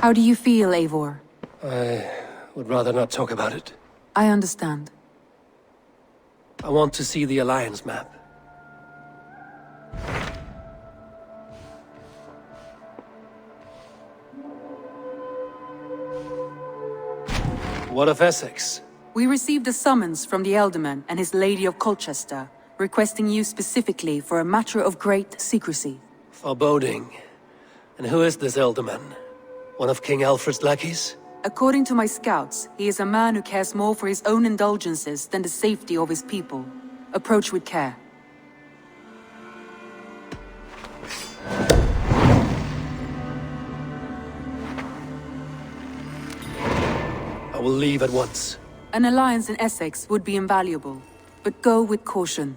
How do you feel, Eivor? I would rather not talk about it. I understand. I want to see the Alliance map. What of Essex? We received a summons from the Elderman and his Lady of Colchester, requesting you specifically for a matter of great secrecy. Foreboding. And who is this Elderman? One of King Alfred's lackeys? According to my scouts, he is a man who cares more for his own indulgences than the safety of his people. Approach with care. I will leave at once. An alliance in Essex would be invaluable, but go with caution.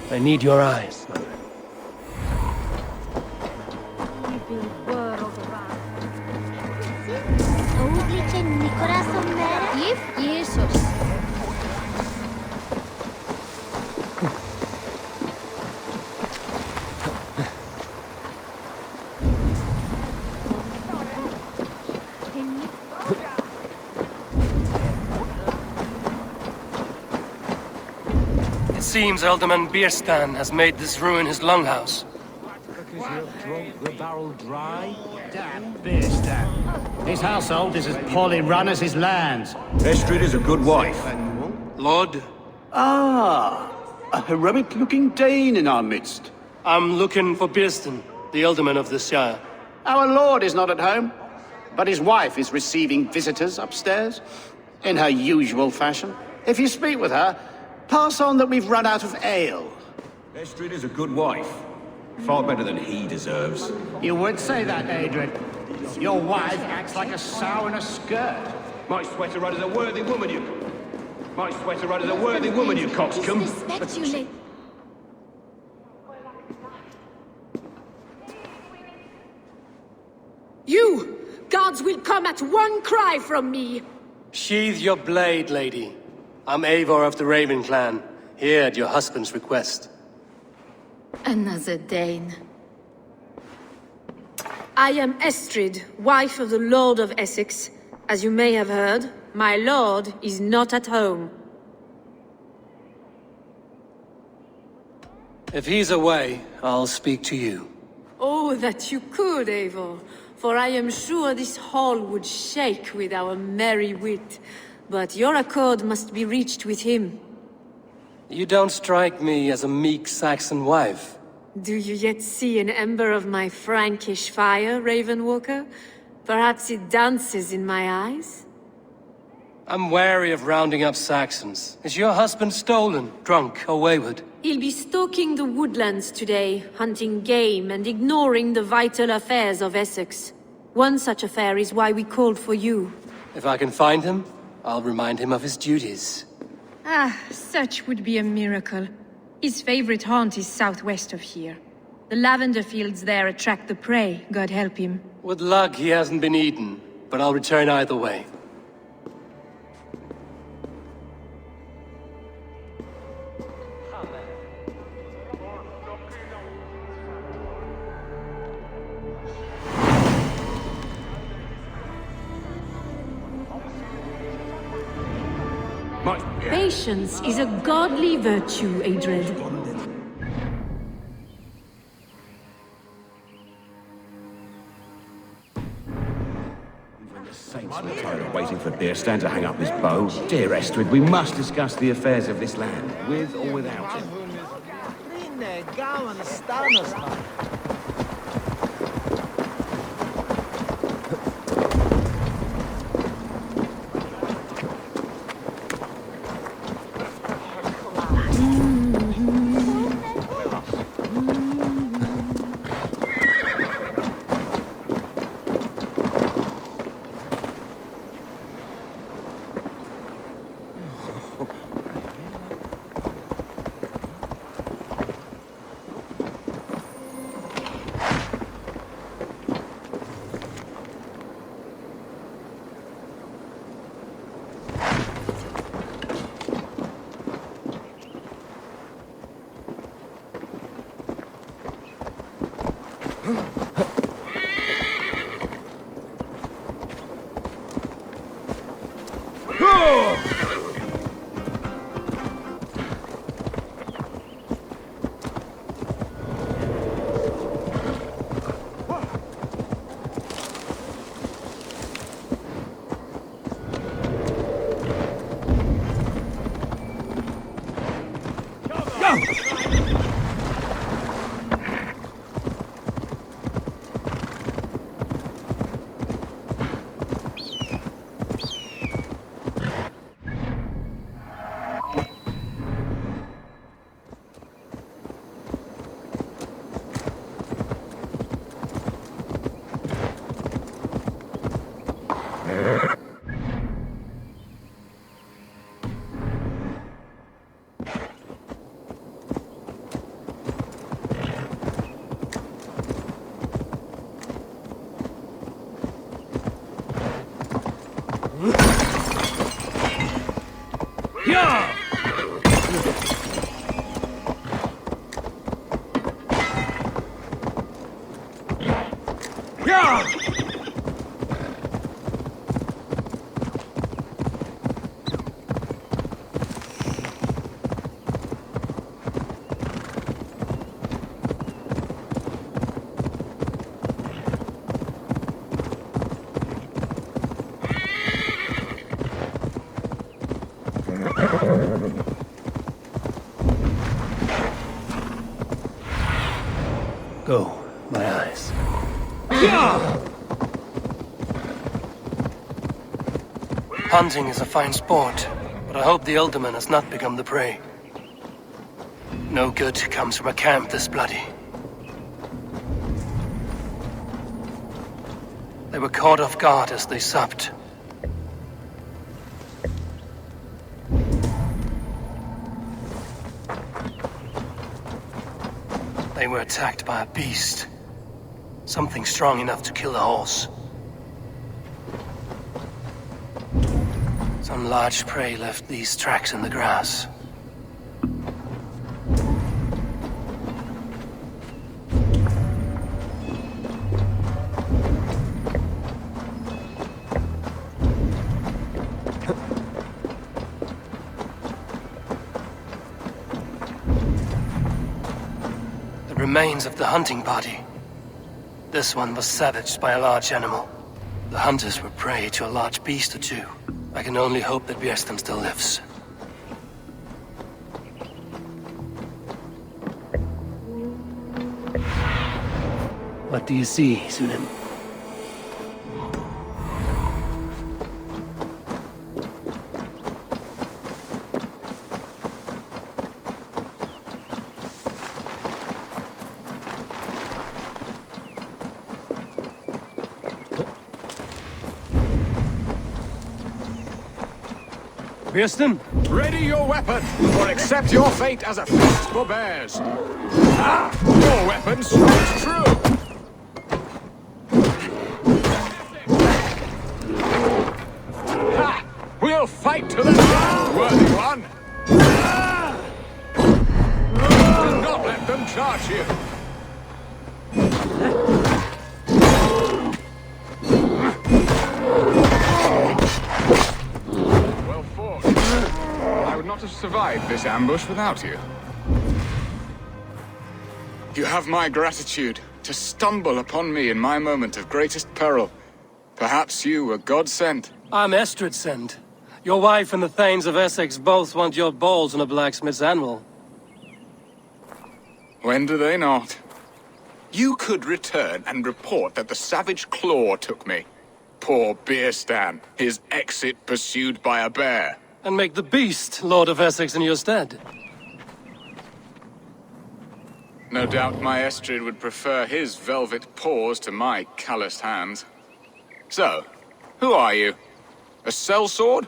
I need your eyes, Mother. It seems Alderman Bierstan has made this ruin his longhouse. Because you've drunk the barrel dry? Damn Bierstan. His household is as poorly run as his lands. Estrid is a good wife. Lord? Ah, a heroic-looking Dane in our midst. I'm looking for Bierstan, the Alderman of the Shire. Our lord is not at home, but his wife is receiving visitors upstairs, in her usual fashion. If you speak with her, pass on that we've run out of ale. Estrid is a good wife. Far better than he deserves. You would say that, Adrian. Your wife acts like a sow in a skirt. My sweater run is a worthy woman, you... My sweater run is a worthy woman, you coxcomb. You! Guards will come at one cry from me! Sheathe your blade, lady. I'm Eivor of the Raven clan, here at your husband's request. Another Dane. I am Estrid, wife of the Lord of Essex. As you may have heard, my lord is not at home. If he's away, I'll speak to you. Oh, that you could, Eivor. For I am sure this hall would shake with our merry wit. But your accord must be reached with him. You don't strike me as a meek Saxon wife. Do you yet see an ember of my Frankish fire, Ravenwalker? Perhaps it dances in my eyes? I'm wary of rounding up Saxons. Is your husband stolen, drunk, or wayward? He'll be stalking the woodlands today, hunting game and ignoring the vital affairs of Essex. One such affair is why we called for you. If I can find him, I'll remind him of his duties. Ah, such would be a miracle. His favorite haunt is southwest of here. The lavender fields there attract the prey, God help him. With luck, he hasn't been eaten, but I'll return either way. Patience is a godly virtue, Adred. Tired of waiting for Beerstan to hang up his bow. Dear Estrid, we must discuss the affairs of this land, with or without him. Go, my eyes. Hunting is a fine sport, but I hope the Elderman has not become the prey. No good comes from a camp this bloody. They were caught off guard as they supped. They were attacked by a beast. Something strong enough to kill a horse. Some large prey left these tracks in the grass. Remains of the hunting party. This one was savaged by a large animal. The hunters were prey to a large beast or two. I can only hope that Bjersten still lives. What do you see, Sunim? Bjersten? Ready your weapon, or accept your fate as a feast for bears. Ah! Your weapon strikes true! Ha! We'll fight to the death, worthy one! Do not let them charge you! Have survived this ambush without you. You have my gratitude to stumble upon me in my moment of greatest peril Perhaps you were God-sent. I'm Estrid sent. Your wife and the Thanes of Essex both want your balls on a blacksmith's anvil. When do they not? You could return and report that the savage Claw took me. Poor Beerstan, his exit pursued by a bear. And make the beast Lord of Essex in your stead. No doubt my Estrid would prefer his velvet paws to my calloused hands. So, who are you? A sellsword?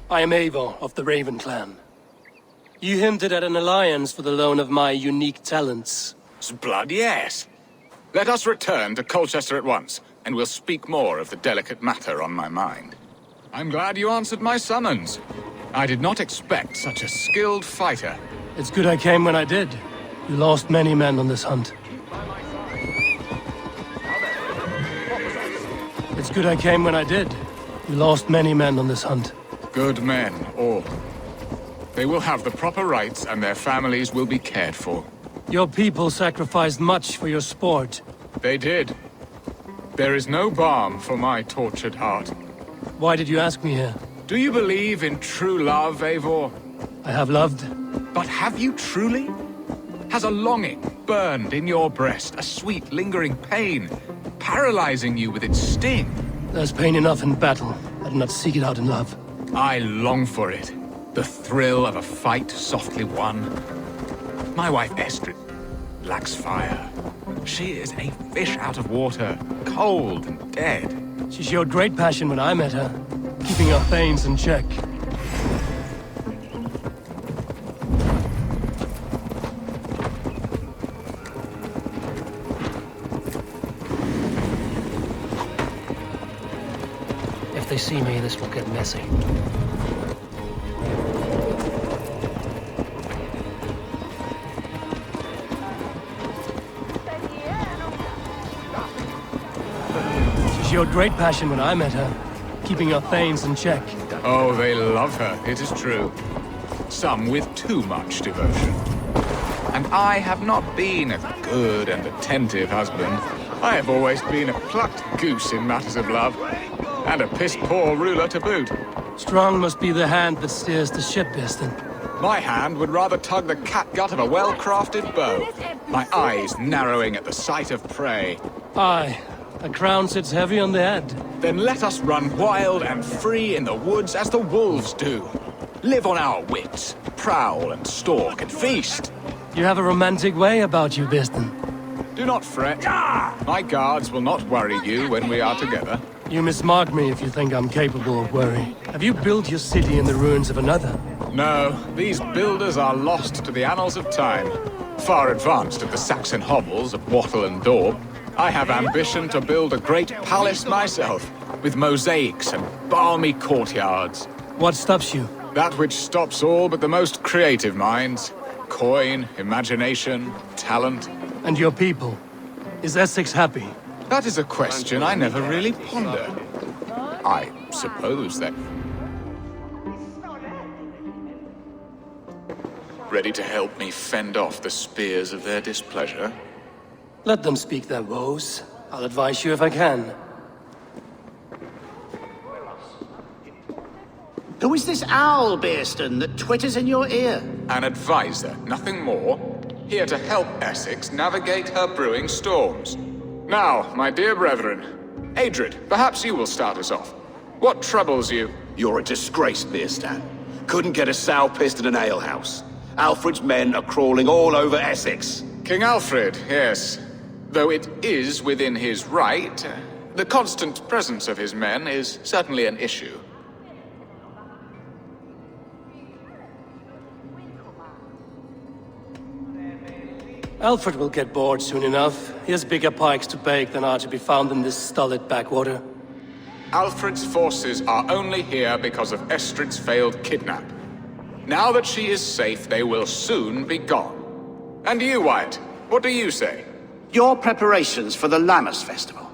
I am Eivor of the Raven clan. You hinted at an alliance for the loan of my unique talents. Blood, yes. Let us return to Colchester at once, and we'll speak more of the delicate matter on my mind. I'm glad you answered my summons. I did not expect such a skilled fighter. It's good I came when I did. You lost many men on this hunt. It's good I came when I did. You lost many men on this hunt. Good men, all. They will have the proper rights, and their families will be cared for. Your people sacrificed much for your sport. They did. There is no balm for my tortured heart. Why did you ask me here? Do you believe in true love, Eivor? I have loved. But have you truly? Has a longing burned in your breast, a sweet, lingering pain, paralyzing you with its sting? There's pain enough in battle. I do not seek it out in love. I long for it. The thrill of a fight softly won. My wife Estrid lacks fire. She is a fish out of water, cold and dead. She showed great passion when I met her, keeping her thanes in check. If they see me, this will get messy. She showed great passion when I met her, keeping her thanes in check. Oh, they love her, it is true. Some with too much devotion. And I have not been a good and attentive husband. I have always been a plucked goose in matters of love. And a piss-poor ruler to boot. Strong must be the hand that steers the ship, Easton. My hand would rather tug the catgut of a well-crafted bow. My eyes narrowing at the sight of prey. Aye, a crown sits heavy on the head. Then let us run wild and free in the woods as the wolves do. Live on our wits, prowl and stalk and feast. You have a romantic way about you, Easton. Do not fret. My guards will not worry you when we are together. You mismark me if you think I'm capable of worry. Have you built your city in the ruins of another? No, these builders are lost to the annals of time. Far advanced at the Saxon hovels of Wattle and Daub, I have ambition to build a great palace myself, with mosaics and balmy courtyards. What stops you? That which stops all but the most creative minds. Coin, imagination, talent. And your people? Is Essex happy? That is a question I never really pondered. I suppose that... Ready to help me fend off the spears of their displeasure? Let them speak their woes. I'll advise you if I can. Who is this owl, Beerstan, that twitters in your ear? An advisor, nothing more. Here to help Essex navigate her brewing storms. Now, my dear brethren, Adrid, perhaps you will start us off. What troubles you? You're a disgrace, Beerstan. Couldn't get a sow pissed in an alehouse. Alfred's men are crawling all over Essex. King Alfred, yes. Though it is within his right, the constant presence of his men is certainly an issue. Alfred will get bored soon enough. He has bigger pikes to bake than are to be found in this stolid backwater. Alfred's forces are only here because of Estrid's failed kidnap. Now that she is safe, they will soon be gone. And you, Wyatt, what do you say? Your preparations for the Lammas festival.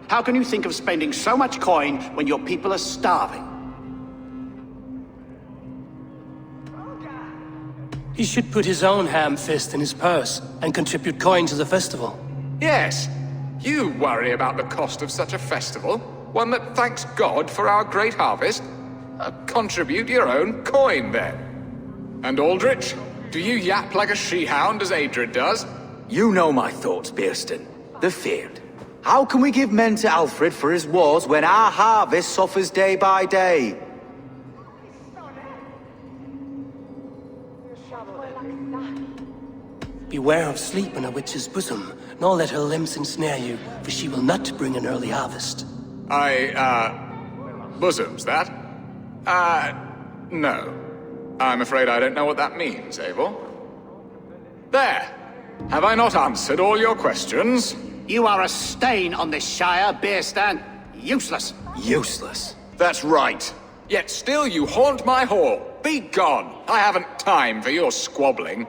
How can you think of spending so much coin when your people are starving? He should put his own ham fist in his purse and contribute coin to the festival. Yes. You worry about the cost of such a festival? One that thanks God for our great harvest? Contribute your own coin, then. And Aldrich, do you yap like a she-hound as Adred does? You know my thoughts, Bearston. The feared. How can we give men to Alfred for his wars when our harvest suffers day by day? Beware of sleep in a witch's bosom, nor let her limbs ensnare you, for she will not bring an early harvest. Bosoms, that? No. I'm afraid I don't know what that means, Eivor. There! Have I not answered all your questions? You are a stain on this Shire, Bearstan. Useless. Useless. That's right. Yet still you haunt my hall. Be gone! I haven't time for your squabbling.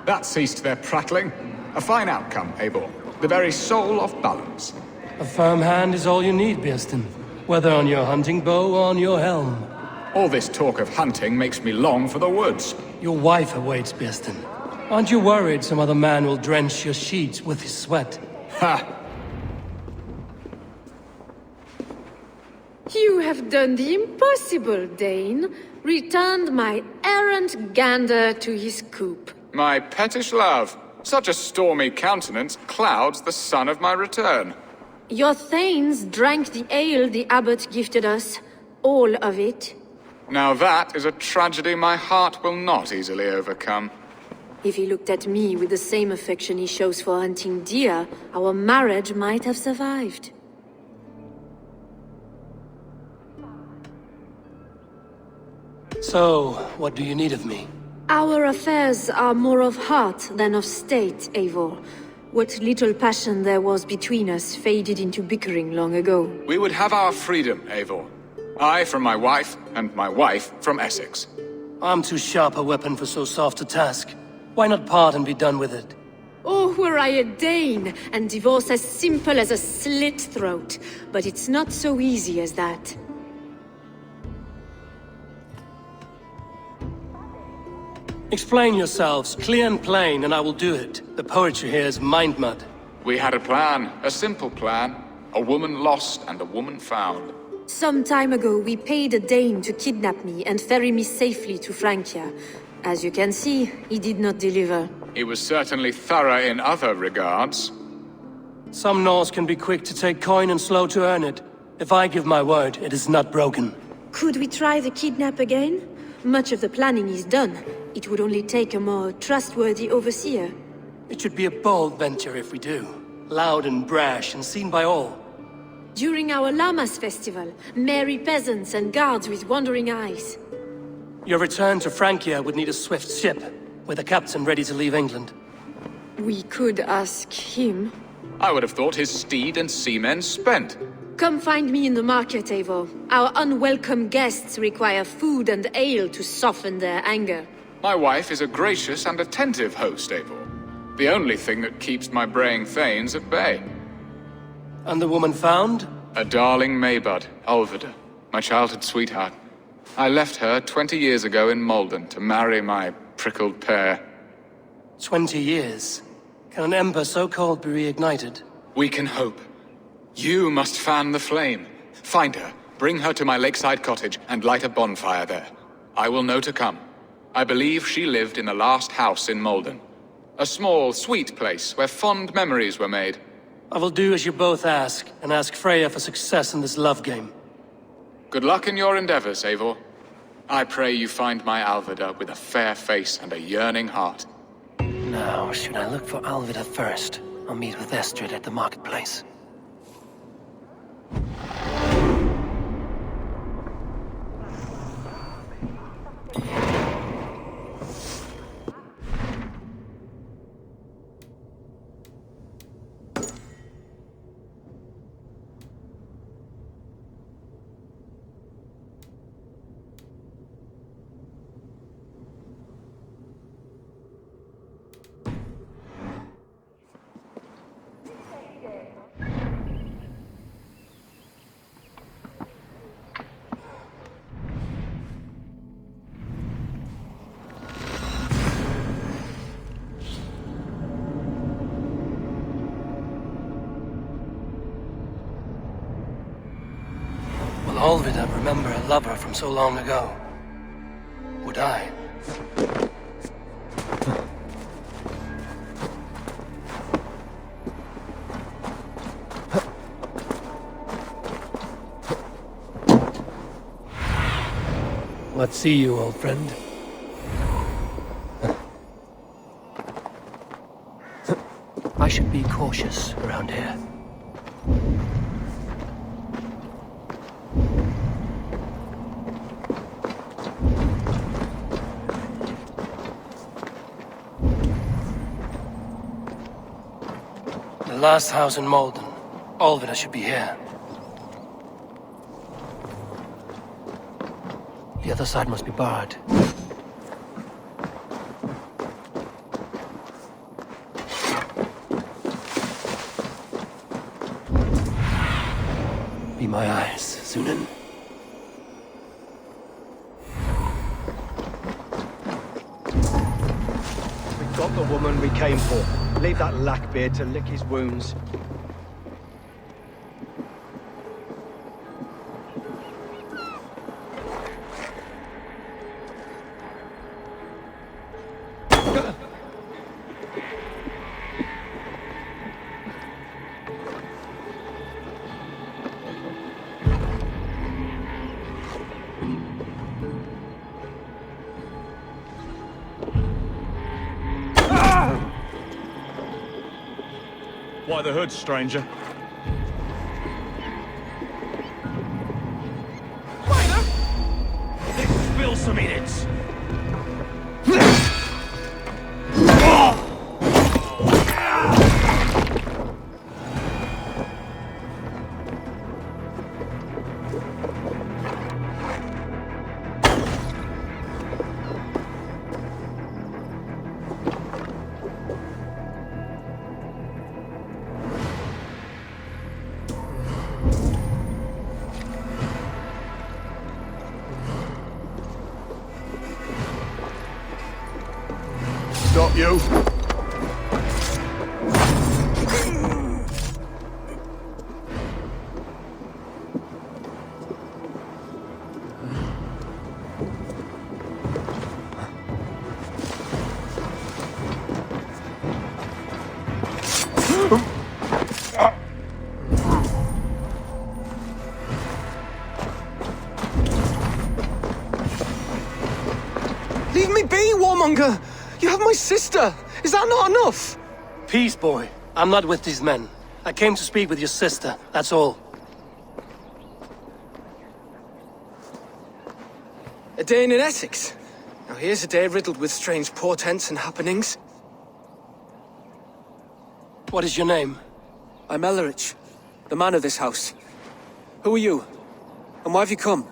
That ceased their prattling. A fine outcome, Eivor. The very soul of balance. A firm hand is all you need, Bearston. Whether on your hunting bow or on your helm. All this talk of hunting makes me long for the woods. Your wife awaits, Bearston. Aren't you worried some other man will drench your sheets with his sweat? Ha! You have done the impossible, Dane. Returned my errant gander to his coop. My pettish love. Such a stormy countenance clouds the sun of my return. Your thanes drank the ale the abbot gifted us. All of it. Now that is a tragedy my heart will not easily overcome. If he looked at me with the same affection he shows for hunting deer, our marriage might have survived. So, what do you need of me? Our affairs are more of heart than of state, Eivor. What little passion there was between us faded into bickering long ago. We would have our freedom, Eivor. I from my wife, and my wife from Essex. I'm too sharp a weapon for so soft a task. Why not part and be done with it? Oh, were I a Dane, and divorce as simple as a slit throat. But it's not so easy as that. Explain yourselves, clear and plain, and I will do it. The poetry here is mind mud. We had a plan, a simple plan. A woman lost and a woman found. Some time ago, we paid a Dane to kidnap me and ferry me safely to Francia. As you can see, he did not deliver. He was certainly thorough in other regards. Some Norse can be quick to take coin and slow to earn it. If I give my word, it is not broken. Could we try the kidnap again? Much of the planning is done. It would only take a more trustworthy overseer. It should be a bold venture if we do. Loud and brash and seen by all. During our Llamas festival, merry peasants and guards with wandering eyes. Your return to Francia would need a swift ship, with a captain ready to leave England. We could ask him. I would have thought his steed and seamen spent. Come find me in the market, Eivor. Our unwelcome guests require food and ale to soften their anger. My wife is a gracious and attentive host, Eivor. The only thing that keeps my braying thanes at bay. And the woman found? A darling Maybud, Ulvida, my childhood sweetheart. I left her 20 years ago in Malden to marry my prickled pear. 20 years? Can an ember so cold be reignited? We can hope. You must fan the flame. Find her, bring her to my lakeside cottage, and light a bonfire there. I will know to come. I believe she lived in the last house in Malden. A small, sweet place where fond memories were made. I will do as you both ask, and ask Freya for success in this love game. Good luck in your endeavors, Eivor. I pray you find my Alvida with a fair face and a yearning heart. Now, should I look for Alvida first, or meet with Estrid at the marketplace? Olvida remember a lover from so long ago? Would I? Let's see you, old friend. I should be cautious around here. The last house in Malden. Olvida should be here. The other side must be barred. Be my eyes, Sunan. We got the woman we came for. Leave that lackbeard to lick his wounds. Why the hood, stranger? Spider! Let's spill some minutes. Stop you! Leave me be, warmonger! You have my sister! Is that not enough? Peace, boy. I'm not with these men. I came to speak with your sister, that's all. A day in Essex. Now here's a day riddled with strange portents and happenings. What is your name? I'm Ellerich, the man of this house. Who are you? And why have you come?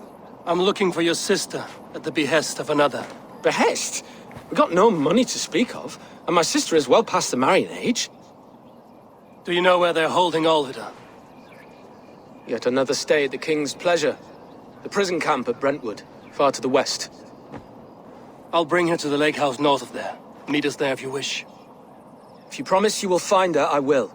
I'm looking for your sister at the behest of another. Behest? We got no money to speak of, and my sister is well past the marrying age. Do you know where they're holding Olvida? Yet another stay at the King's pleasure. The prison camp at Brentwood, far to the west. I'll bring her to the lake house north of there. Meet us there if you wish. If you promise you will find her, I will.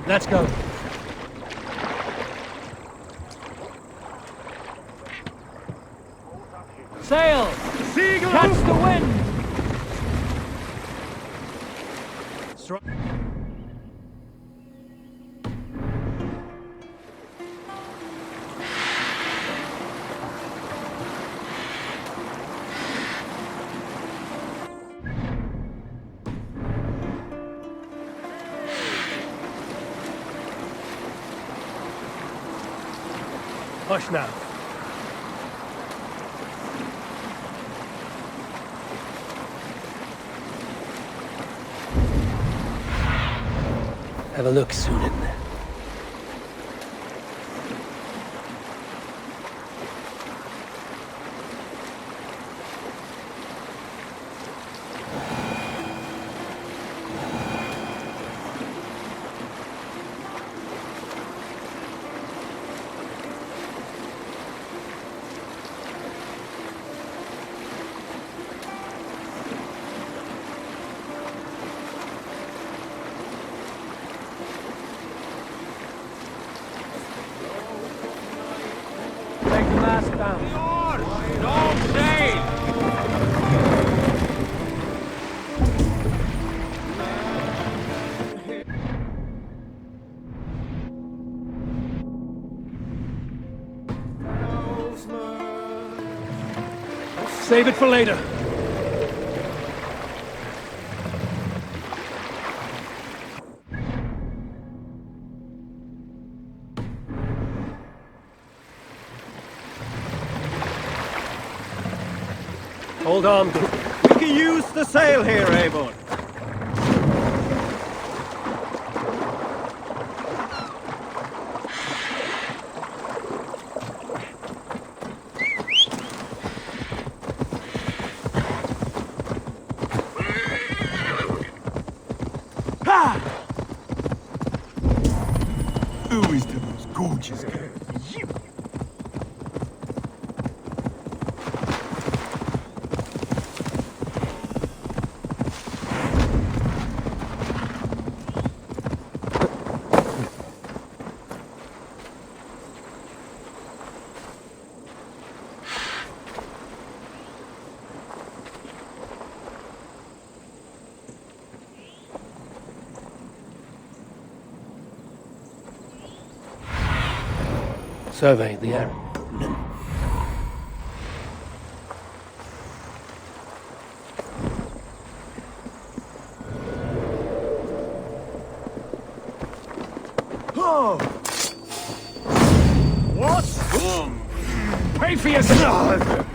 Let's go. Sail! Seagull! Catch the wind! right. Hush now. Have a look, Sunan. Save it for later. Hold on. We can use the sail here, Eivor. Who is the most gorgeous girl? You! Survey the area. Oh! What? Pay for yourself!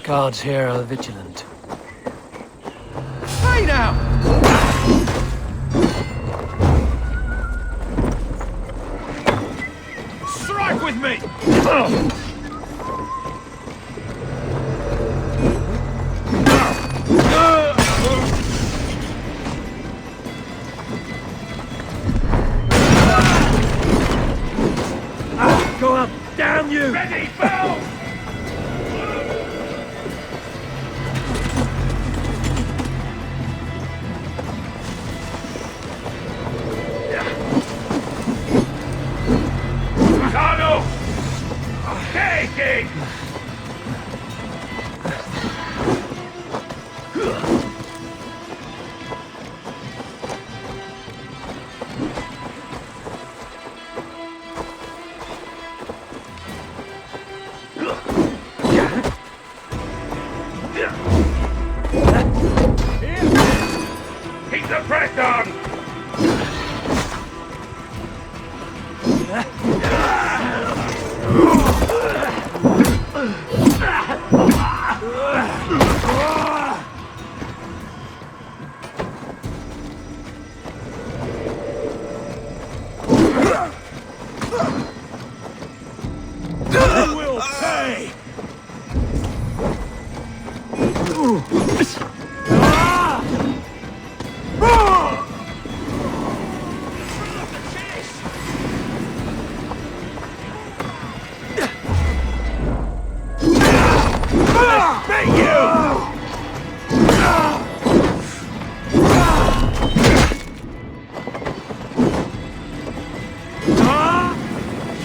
Guards here are vigilant. Hey now! Strike with me! Go up! Damn you! Ready, bow!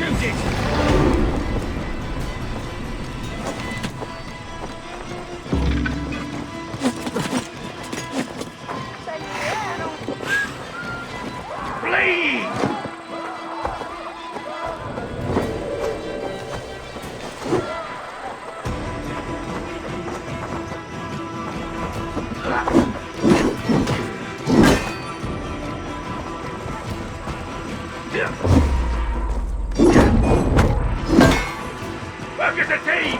Shoot it! Flee! Work as a team!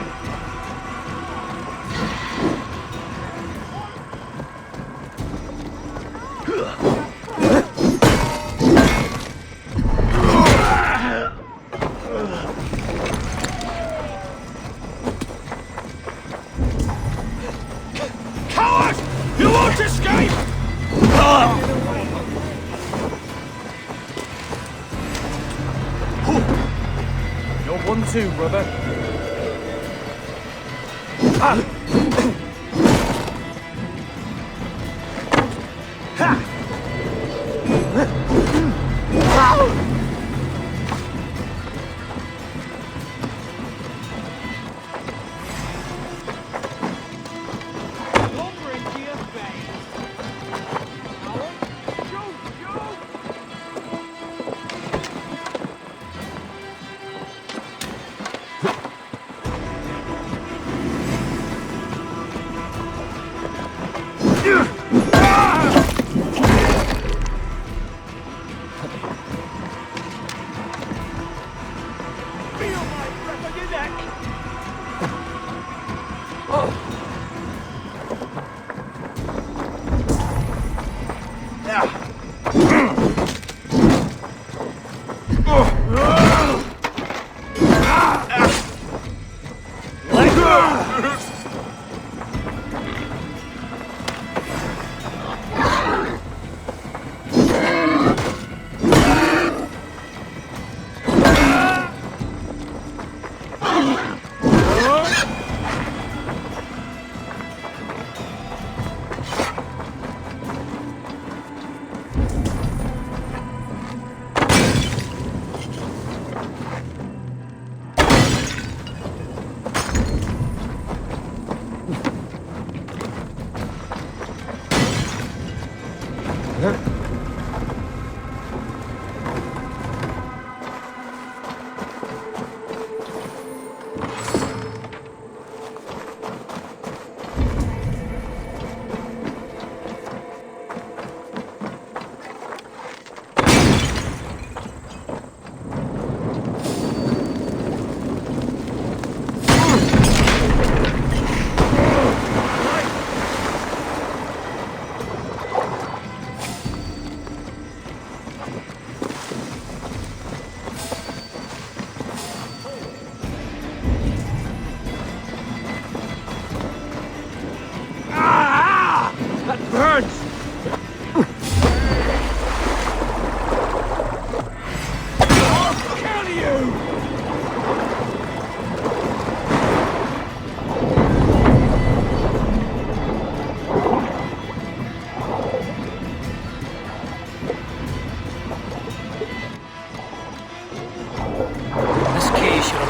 Coward! You won't escape! You're 1-2, brother.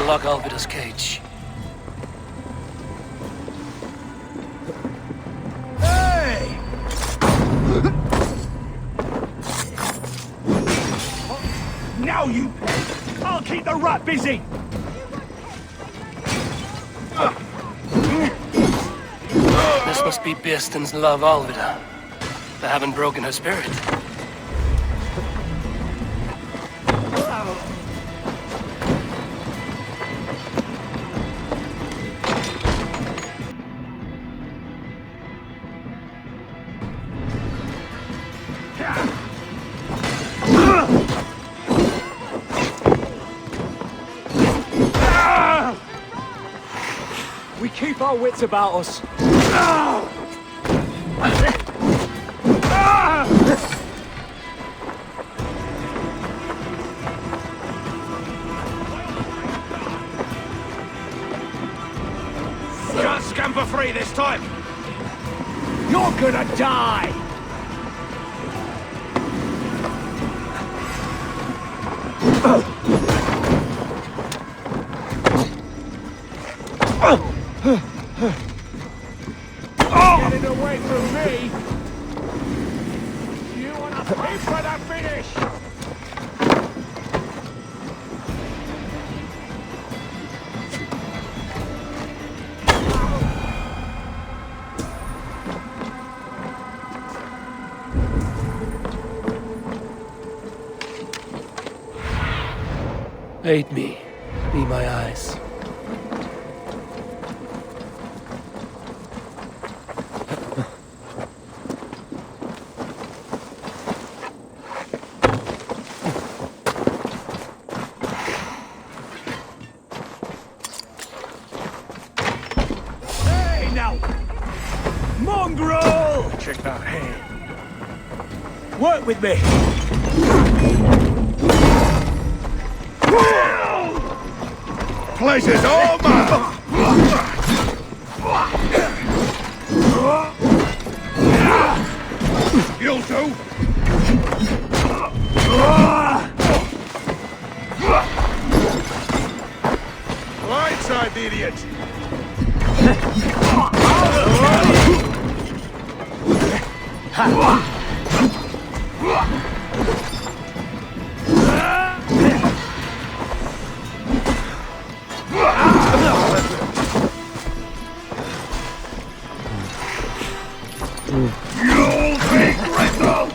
Unlock Alvida's cage. Hey! Now you pay! I'll keep the rat busy! This must be Birsten's love, Alvida. They haven't broken her spirit. We keep our wits about us. Can't scamper free this time! You're gonna die! Aid me. Be my eyes. Hey, now! Mongrel! Check that hand. Work with me. Pleasure's all mine! You'll do! Right side, the idiot! You'll be grateful!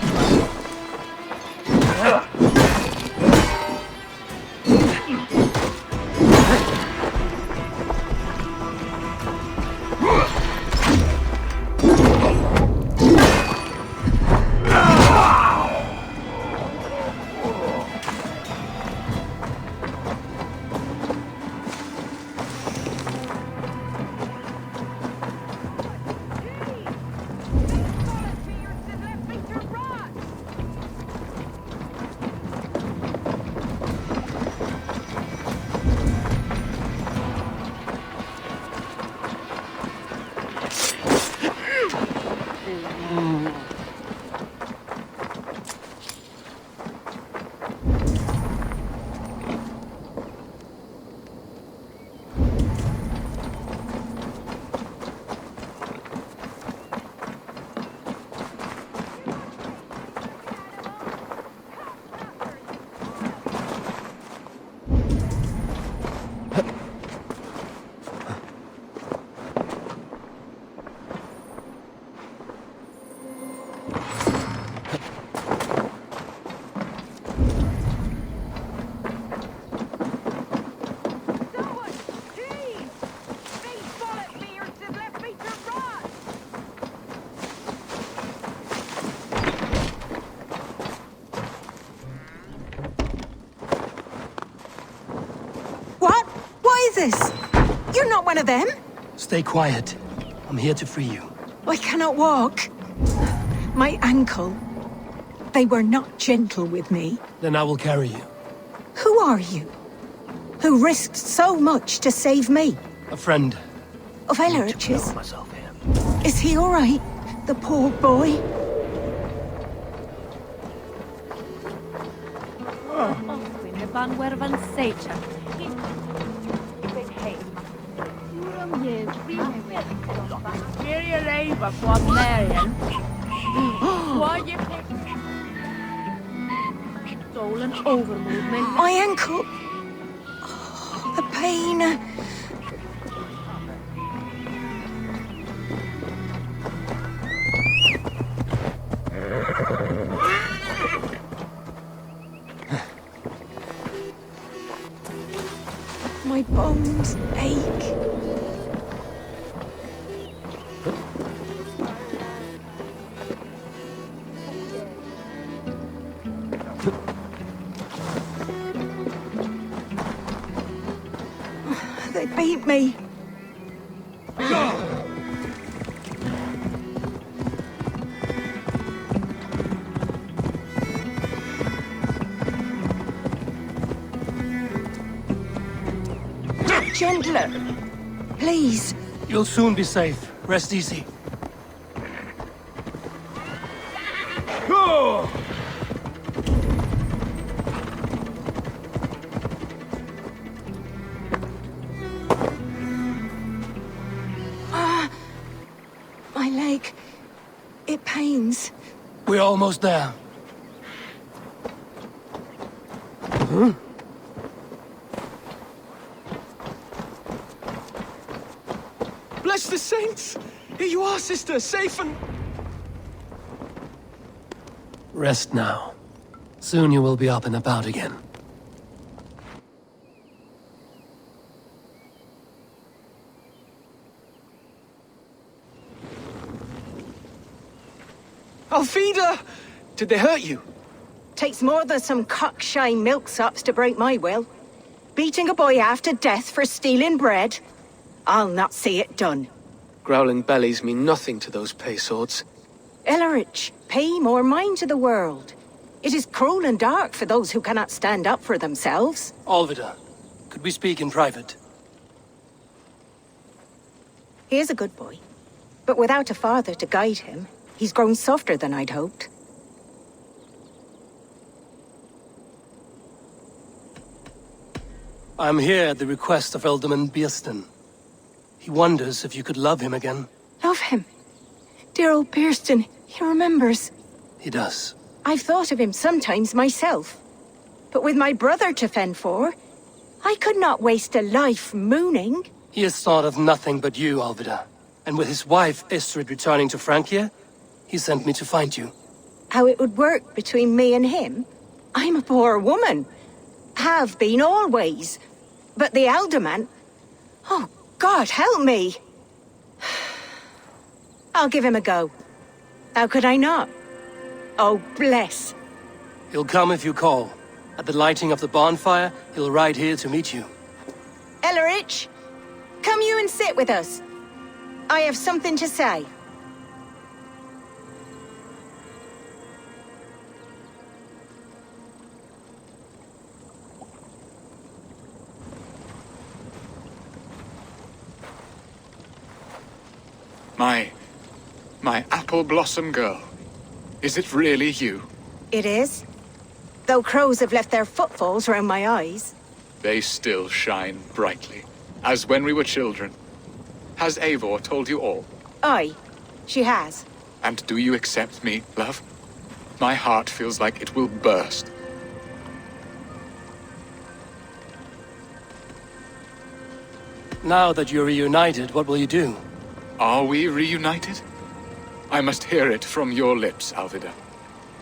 This? You're not one of them? Stay quiet. I'm here to free you. I cannot walk. My ankle. They were not gentle with me. Then I will carry you. Who are you? Who risked so much to save me? A friend. Of Ellerch's? Is he all right? The poor boy? Stolen over movement. My ankle. Oh, the pain. My bones ache. They beat me. Gentler. Please. You'll soon be safe. Rest easy. Go! My leg. It pains. We're almost there. Huh? Bless the saints! Here you are, sister, safe and... Rest now. Soon you will be up and about again. Alfida! Did they hurt you? Takes more than some cockshy milksops to break my will. Beating a boy half to death for stealing bread? I'll not see it done. Growling bellies mean nothing to those pay swords. Ellerich, pay more mind to the world. It is cruel and dark for those who cannot stand up for themselves. Alvida, could we speak in private? He is a good boy, but without a father to guide him, he's grown softer than I'd hoped. I'm here at the request of Alderman Biersten. He wonders if you could love him again. Love him? Dear old Biersten, he remembers. He does. I've thought of him sometimes myself. But with my brother to fend for, I could not waste a life mooning. He has thought of nothing but you, Alvida. And with his wife, Estrid, returning to Francia, he sent me to find you. How it would work between me and him? I'm a poor woman. Have been always. But the alderman... Oh, God, help me! I'll give him a go. How could I not? Oh, bless. He'll come if you call. At the lighting of the bonfire, he'll ride here to meet you. Ellerich, come you and sit with us. I have something to say. My apple blossom girl. Is it really you? It is. Though crows have left their footfalls round my eyes. They still shine brightly, as when we were children. Has Eivor told you all? Aye, she has. And do you accept me, love? My heart feels like it will burst. Now that you're reunited, what will you do? Are we reunited? I must hear it from your lips, Alvida.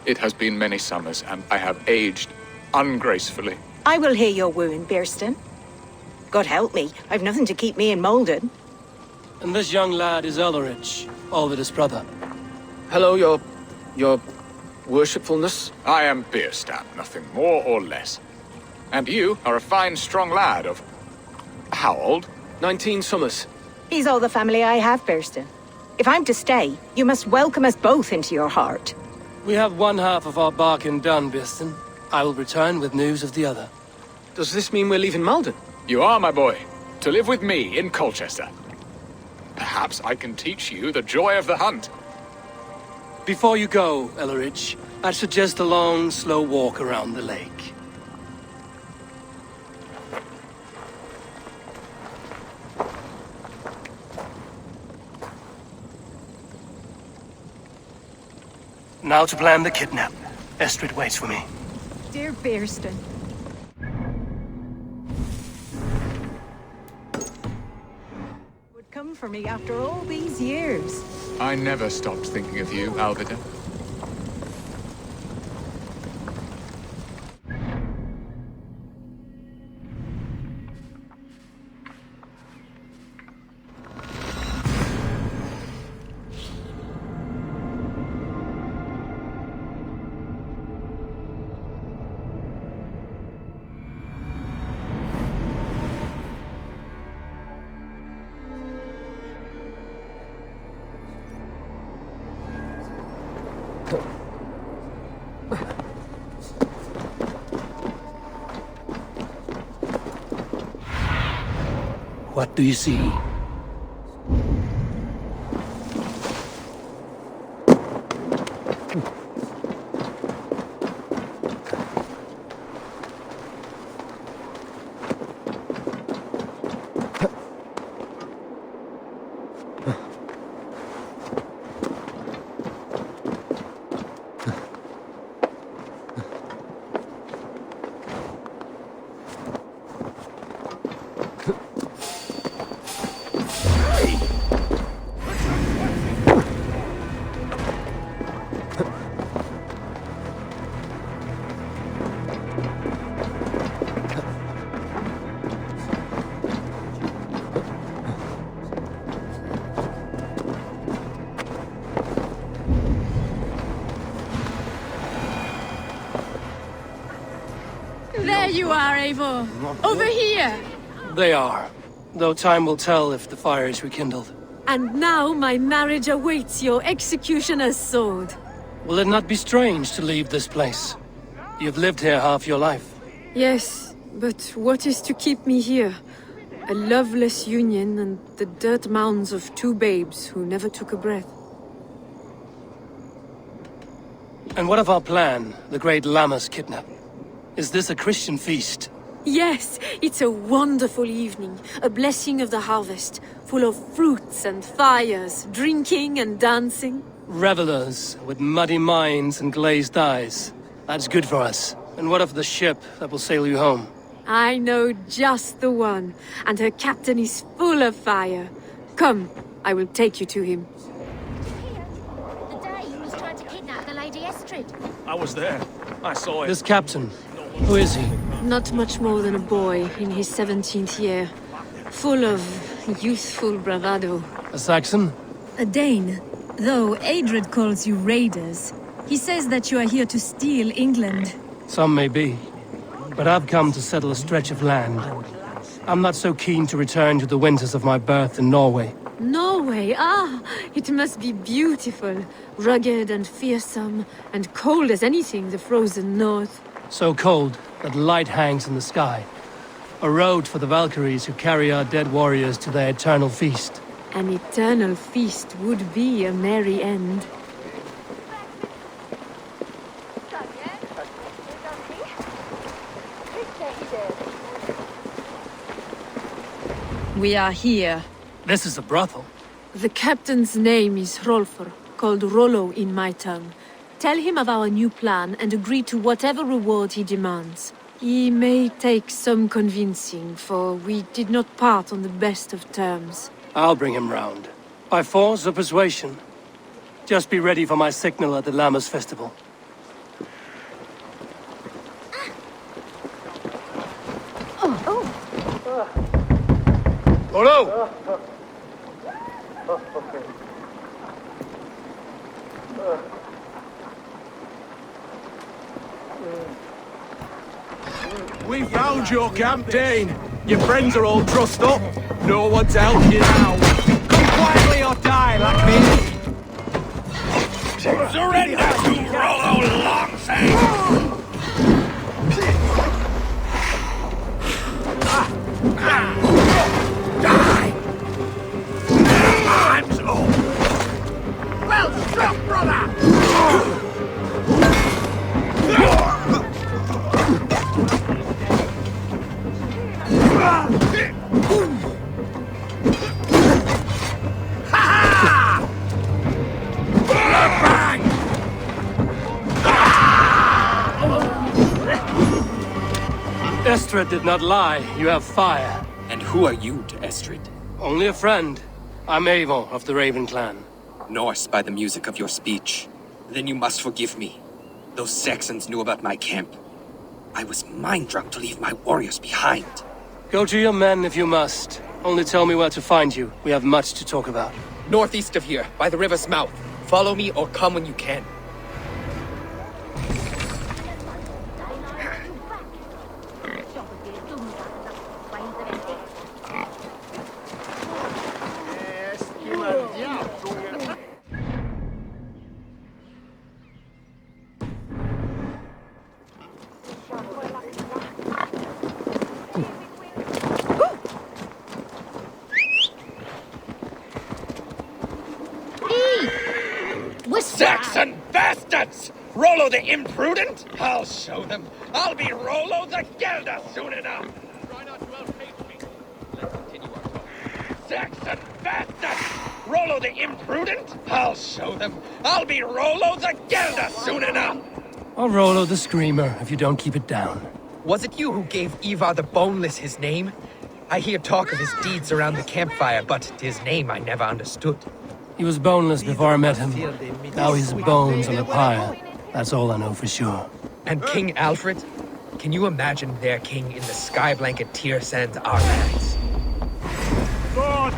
It has been many summers, and I have aged ungracefully. I will hear your wooing, Biersten. God help me, I've nothing to keep me in Malden. And this young lad is Ellerich, Alvida's brother. Hello, your worshipfulness? I am Bierstan, nothing more or less. And you are a fine, strong lad of... how old? 19 summers. He's all the family I have, Biersten. If I'm to stay, you must welcome us both into your heart. We have one half of our bargain done, Biersten. I will return with news of the other. Does this mean we're leaving Malden? You are, my boy. To live with me in Colchester. Perhaps I can teach you the joy of the hunt. Before you go, Ellerich, I'd suggest a long, slow walk around the lake. Now to plan the kidnap. Estrid waits for me. Dear Biersten. Would come for me after all these years. I never stopped thinking of you, Alvida. What do you see? you are, Eivor! Over here! They are. Though time will tell if the fire is rekindled. And now my marriage awaits your executioner's sword. Will it not be strange to leave this place? You've lived here half your life. Yes, but what is to keep me here? A loveless union and the dirt mounds of two babes who never took a breath. And what of our plan, the great Lamma's kidnap? Is this a Christian feast? Yes, it's a wonderful evening, a blessing of the harvest, full of fruits and fires, drinking and dancing. Revelers with muddy minds and glazed eyes. That's good for us. And what of the ship that will sail you home? I know just the one, and her captain is full of fire. Come, I will take you to him. The day he was trying to kidnap the Lady Estrid. I was there. I saw it. This captain, who is he? Not much more than a boy in his 17th year, full of youthful bravado. A Saxon? A Dane, though Adred calls you raiders. He says that you are here to steal England. Some may be. But I've come to settle a stretch of land. I'm not so keen to return to the winters of my birth in Norway. Norway, it must be beautiful. Rugged and fearsome, and cold as anything the frozen north. So cold that light hangs in the sky. A road for the Valkyries who carry our dead warriors to their eternal feast. An eternal feast would be a merry end. We are here. This is a brothel. The captain's name is Hrolfr, called Rollo in my tongue. Tell him of our new plan and agree to whatever reward he demands. He may take some convincing, for we did not part on the best of terms. I'll bring him round. By force or persuasion. Just be ready for my signal at the Lammas festival. Hello! We found your camp, Dane. Your friends are all trussed up. No one's helped you now. Come quietly or die like me. Surrender to Rollo Longshanks! Die! I'm slow. Well struck, brother! Estrid did not lie. You have fire. And who are you to Estrid? Only a friend. I'm Eivor of the Raven clan. Norse by the music of your speech. Then you must forgive me. Those Saxons knew about my camp. I was mind-drunk to leave my warriors behind. Go to your men if you must. Only tell me where to find you. We have much to talk about. Northeast of here, by the river's mouth. Follow me or come when you can. Saxon bastards! Rollo the imprudent? I'll show them. I'll be Rollo the Gelder soon enough. Try not to outpace me. Let's continue our talk. Saxon bastards! Rollo the imprudent? I'll show them. I'll be Rollo the Gelder soon enough. Or Rollo the Screamer if you don't keep it down. Was it you who gave Ivar the Boneless his name? I hear talk of his deeds around the campfire, but his name I never understood. He was boneless before I met him. Now he's bones on a pyre. That's all I know for sure. And King Alfred? Can you imagine their king in the sky blanket tear sands our lands? God!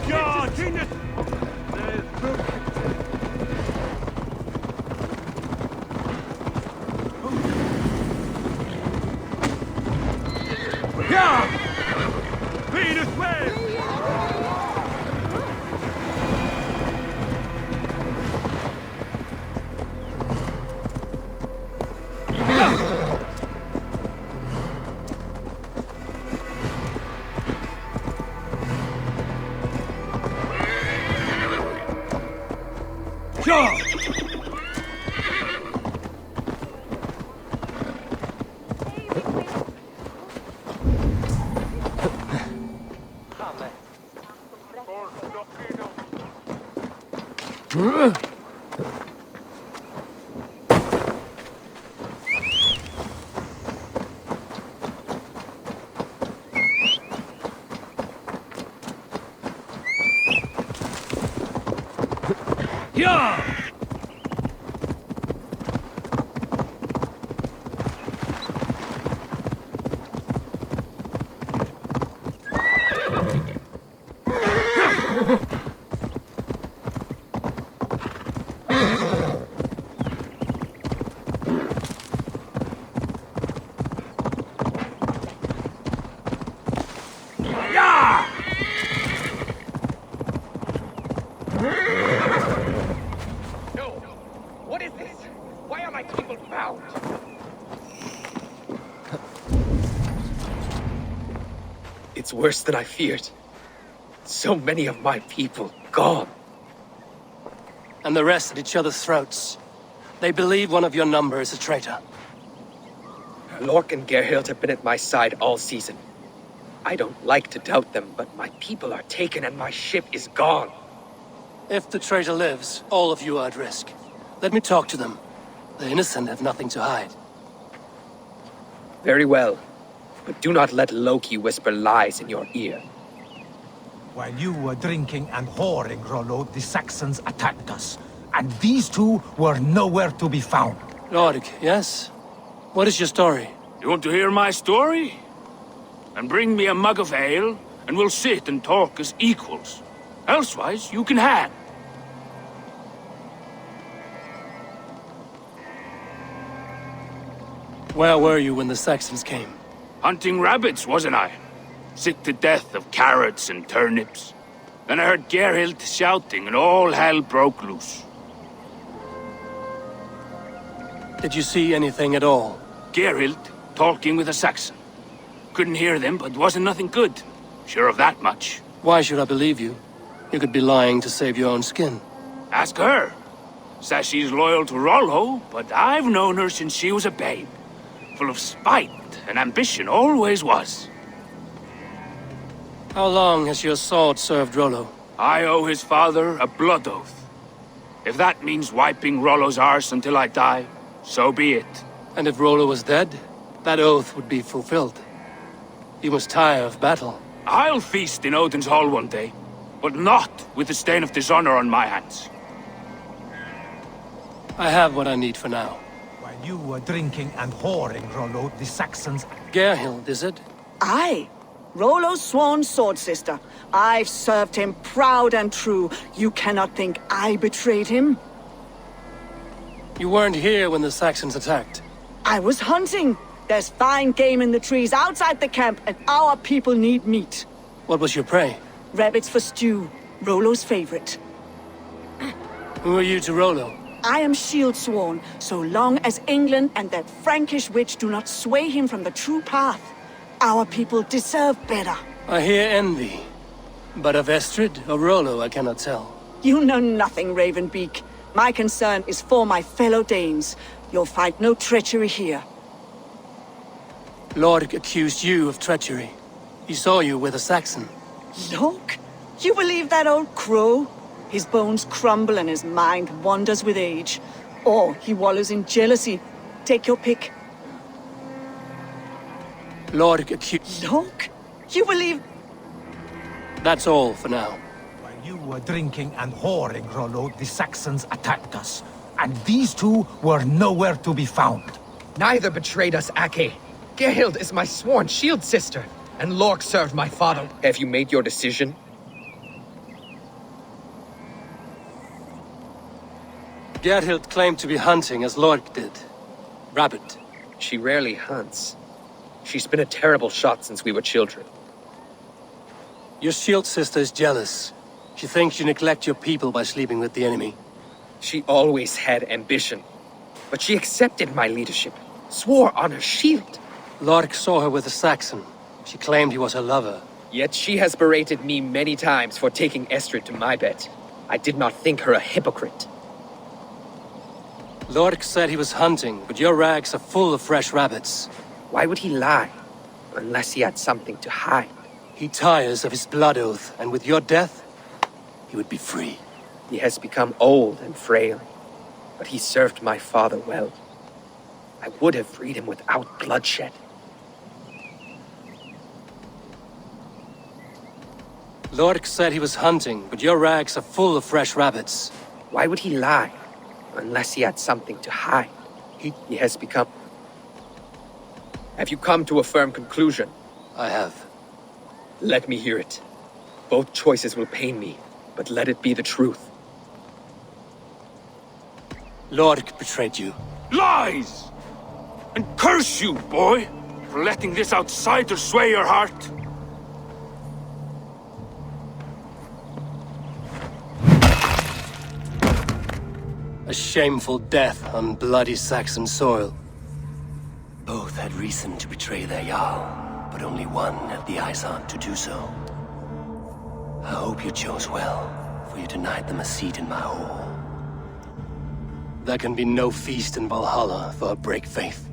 It's worse than I feared. So many of my people gone. And the rest at each other's throats. They believe one of your number is a traitor. Lork and Gerhild have been at my side all season. I don't like to doubt them, but my people are taken and my ship is gone. If the traitor lives, all of you are at risk. Let me talk to them. The innocent have nothing to hide. Very well. But do not let Loki whisper lies in your ear. While you were drinking and whoring, Rollo, the Saxons attacked us. And these two were nowhere to be found. Lord, yes? What is your story? You want to hear my story? And bring me a mug of ale, and we'll sit and talk as equals. Elsewise, you can hang. Where were you when the Saxons came? Hunting rabbits, wasn't I? Sick to death of carrots and turnips. Then I heard Gerhild shouting and all hell broke loose. Did you see anything at all? Gerhild talking with a Saxon. Couldn't hear them, but wasn't nothing good. Sure of that much. Why should I believe you? You could be lying to save your own skin. Ask her. Says she's loyal to Rollo, but I've known her since she was a babe. Full of spite and ambition, always was. How long has your sword served Rollo? I owe his father a blood oath. If that means wiping Rollo's arse until I die, so be it. And if Rollo was dead, that oath would be fulfilled. You must tire of battle. I'll feast in Odin's hall one day, but not with the stain of dishonor on my hands. I have what I need for now. While you were drinking and whoring, Rollo, the Saxons... Gerhild, is it? Aye. Rollo's sworn sword sister. I've served him proud and true. You cannot think I betrayed him. You weren't here when the Saxons attacked. I was hunting. There's fine game in the trees outside the camp, and our people need meat. What was your prey? Rabbits for stew. Rollo's favorite. Who are you to Rollo? I am shield sworn, so long as England and that Frankish witch do not sway him from the true path. Our people deserve better. I hear envy. But of Estrid or Rollo, I cannot tell. You know nothing, Ravenbeak. My concern is for my fellow Danes. You'll find no treachery here. Lord accused you of treachery. He saw you with a Saxon. Look, you believe that old crow? His bones crumble and his mind wanders with age. Or he wallows in jealousy. Take your pick. Lord accused... Look, you believe... That's all for now. While you were drinking and whoring, Rollo, the Saxons attacked us. And these two were nowhere to be found. Neither betrayed us, Ake. Gerhild is my sworn shield sister, and Lork served my father. Have you made your decision? Gerhild claimed to be hunting as Lork did. Rabbit. She rarely hunts. She's been a terrible shot since we were children. Your shield sister is jealous. She thinks you neglect your people by sleeping with the enemy. She always had ambition. But she accepted my leadership, swore on her shield. Lork saw her with a Saxon. She claimed he was her lover. Yet she has berated me many times for taking Estrid to my bed. I did not think her a hypocrite. Lork said he was hunting, but your rags are full of fresh rabbits. Why would he lie? Unless he had something to hide. He tires of his blood oath, and with your death, he would be free. He has become old and frail, but he served my father well. I would have freed him without bloodshed. Lork said he was hunting, but your rags are full of fresh rabbits. Why would he lie? Unless he had something to hide. He has become... Have you come to a firm conclusion? I have. Let me hear it. Both choices will pain me, but let it be the truth. Lork betrayed you. Lies! And curse you, boy, for letting this outsider sway your heart. A shameful death on bloody Saxon soil. Both had reason to betray their Jarl, but only one had the eyesight to do so. I hope you chose well, for you denied them a seat in my hall. There can be no feast in Valhalla for a break faith.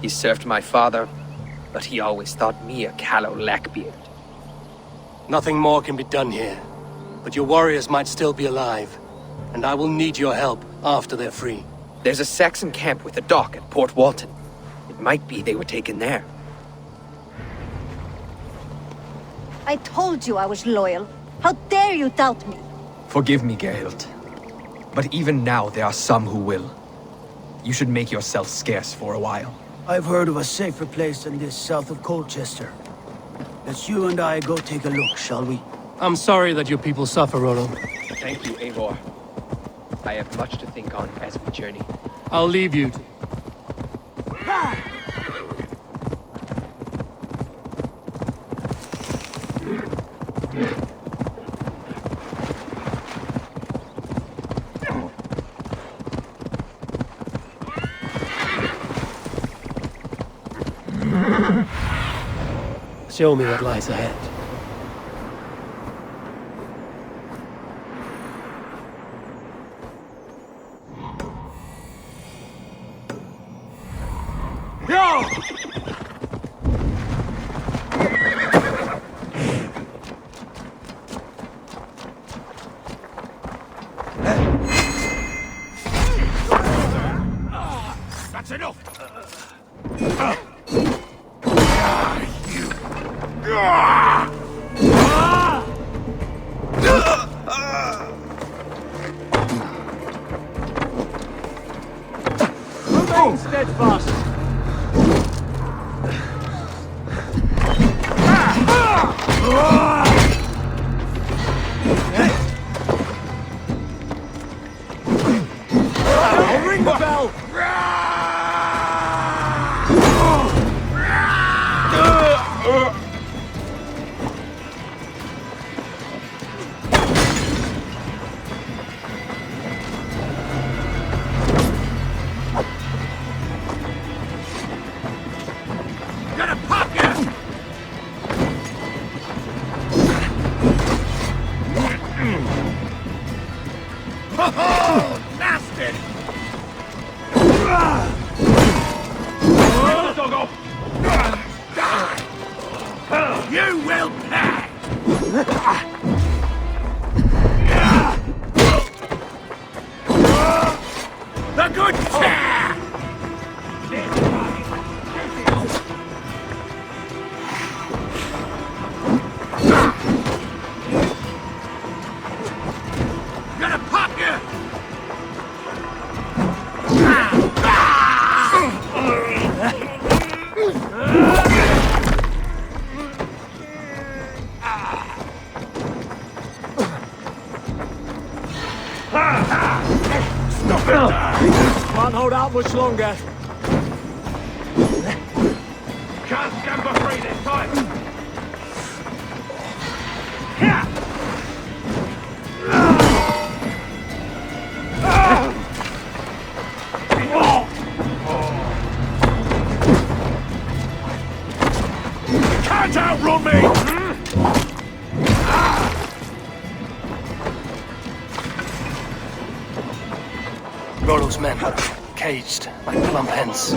He served my father, but he always thought me a callow lackbeard. Nothing more can be done here, but your warriors might still be alive, and I will need your help after they're free. There's a Saxon camp with a dock at Port Walton. It might be they were taken there. I told you I was loyal. How dare you doubt me? Forgive me, Gerhild. But even now there are some who will. You should make yourself scarce for a while. I've heard of a safer place than this south of Colchester. Let's you and I go take a look, shall we? I'm sorry that your people suffer, Rolo. Thank you, Eivor. I have much to think on as we journey. I'll leave you to... Show me what lies ahead. That's enough! Remain steadfast! I'll ring the bell! Gonna pop you! Oh, nasty! Doggo! You will pay! The good chair! Gonna pop you! Stop it! Can't hold out much longer. I'll stand for free this time! You can't outrun me! Rollo's men, caged like plump hens.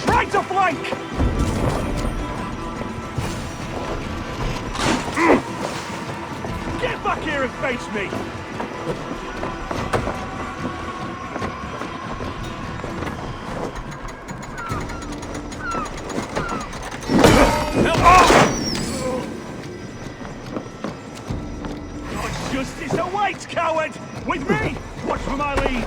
Try to flank! Get back here and face me! Justice awaits, coward! With me! Watch for my lead!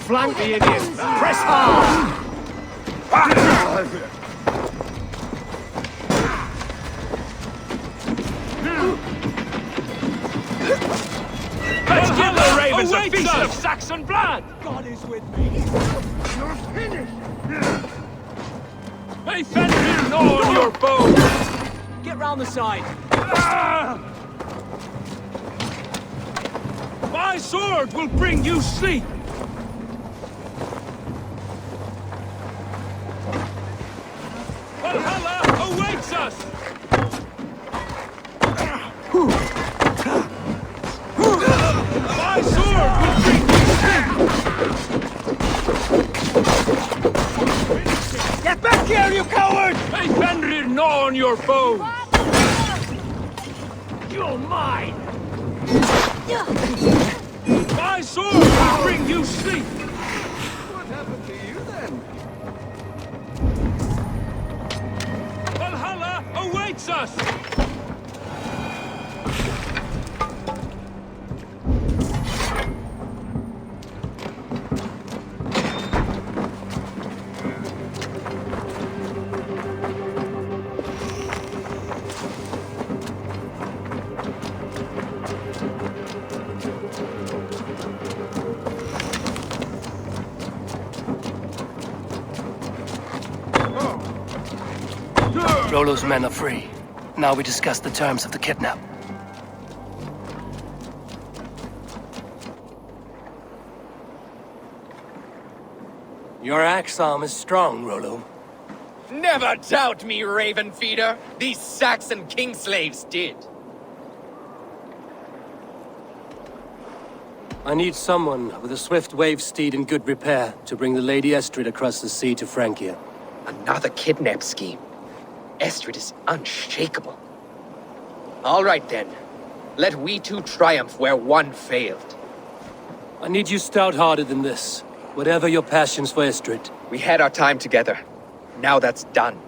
Flank the Indians! Press hard! Let's give the ravens a feast of Saxon blood! God is with me! You're finished! Hey, Fenrir, gnaw on your bow! Get round the side! My sword will bring you sleep! Valhalla awaits us! My sword will bring you sleep! Get back here, you coward! Hey, Fenrir, gnaw on your bow! You're mine! My sword will bring you sleep! What happened to you then? Valhalla awaits us! Rollo's men are free. Now we discuss the terms of the kidnap. Your axe arm is strong, Rollo. Never doubt me, Raven Feeder. These Saxon kingslaves did. I need someone with a swift wave steed in good repair to bring the Lady Estrid across the sea to Francia. Another kidnap scheme. Estrid is unshakable. All right then. Let we two triumph where one failed. I need you stout-hearted than this. Whatever your passions for Estrid. We had our time together. Now that's done.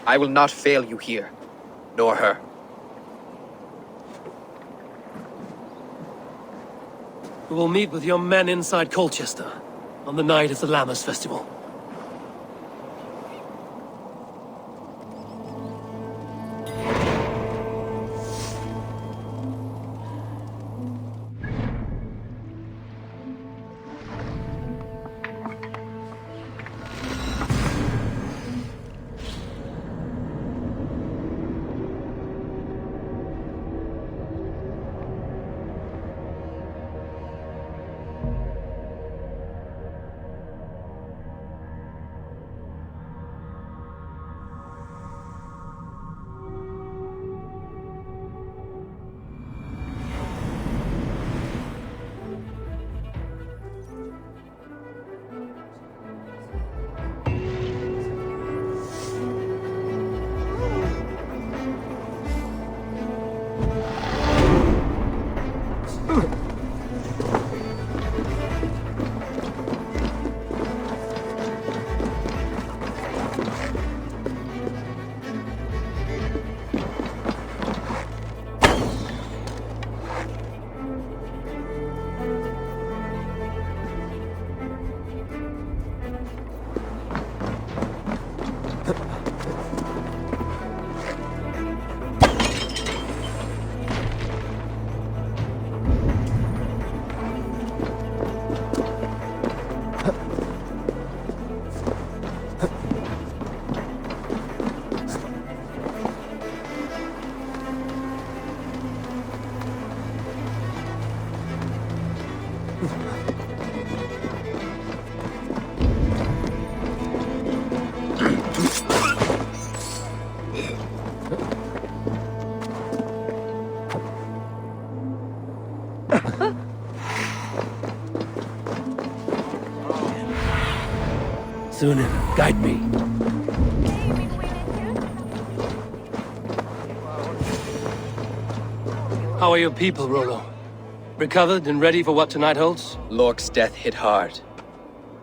I will not fail you here. Nor her. We will meet with your men inside Colchester on the night of the Lammas Festival. Sunan, guide me. How are your people, Rollo? Recovered and ready for what tonight holds? Lork's death hit hard.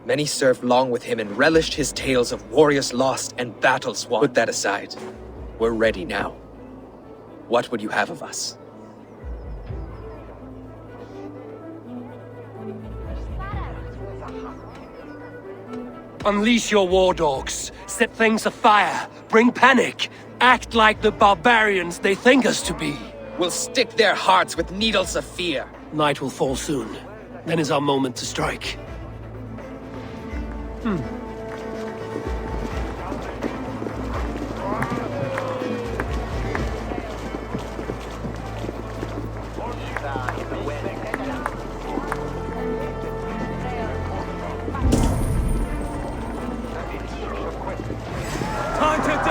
Many served long with him and relished his tales of warriors lost and battles won. Put that aside. We're ready now. What would you have of us? Unleash your war dogs. Set things afire. Bring panic. Act like the barbarians they think us to be. We'll stick their hearts with needles of fear. Night will fall soon. Then is our moment to strike.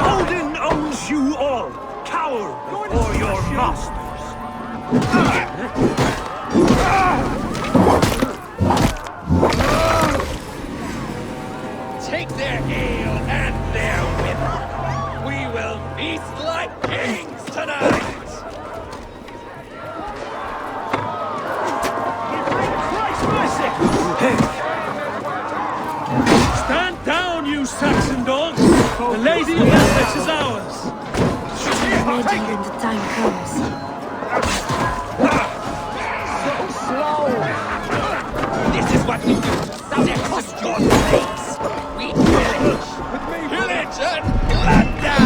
Odin owns you all! Cower before your masters! Take their ale and their women. We will feast like kings tonight! Stand down, you Saxon dogs! The Lady of Essex is ours! She'll be ready when the time comes. So slow! This is what we do to Saxon godlings! We pillage! Pillage and plunder!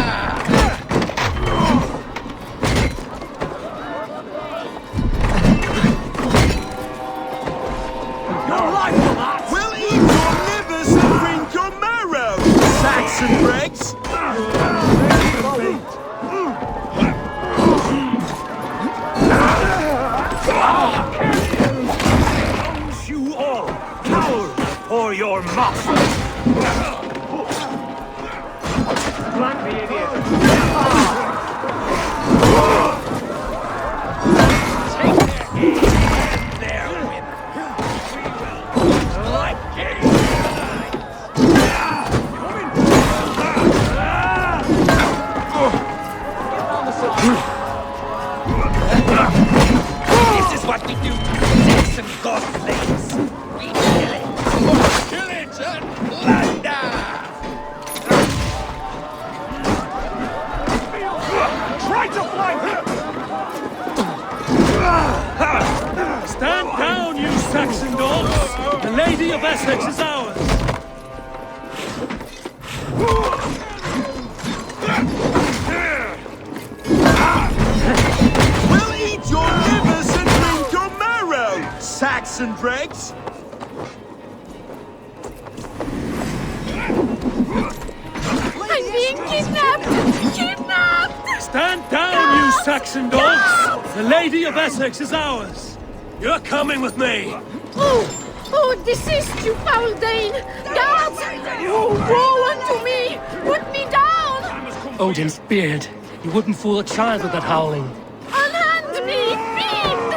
Your life will last! We'll eat your livers and drink your marrow! Saxon dregs! Owns you all! Cower before your masters! Flank me, idiot! Take their ale and their women. We will feast like kings tonight! This is what we do to Saxon godlings. We pillage and plunder. Try to flank him! Stand down, you Saxon dogs! The Lady of Essex is ours! We'll eat your livers and drink your marrow! Saxon dregs! I'm being kidnapped! Kidnapped! Stand down, you Saxon dogs! The Lady of Essex is ours! You're coming with me! Oh, desist, you foul Dane! Guards! Oh, woe unto me! Put me down! Odin's beard. You wouldn't fool a child with that howling. Unhand me, fiend!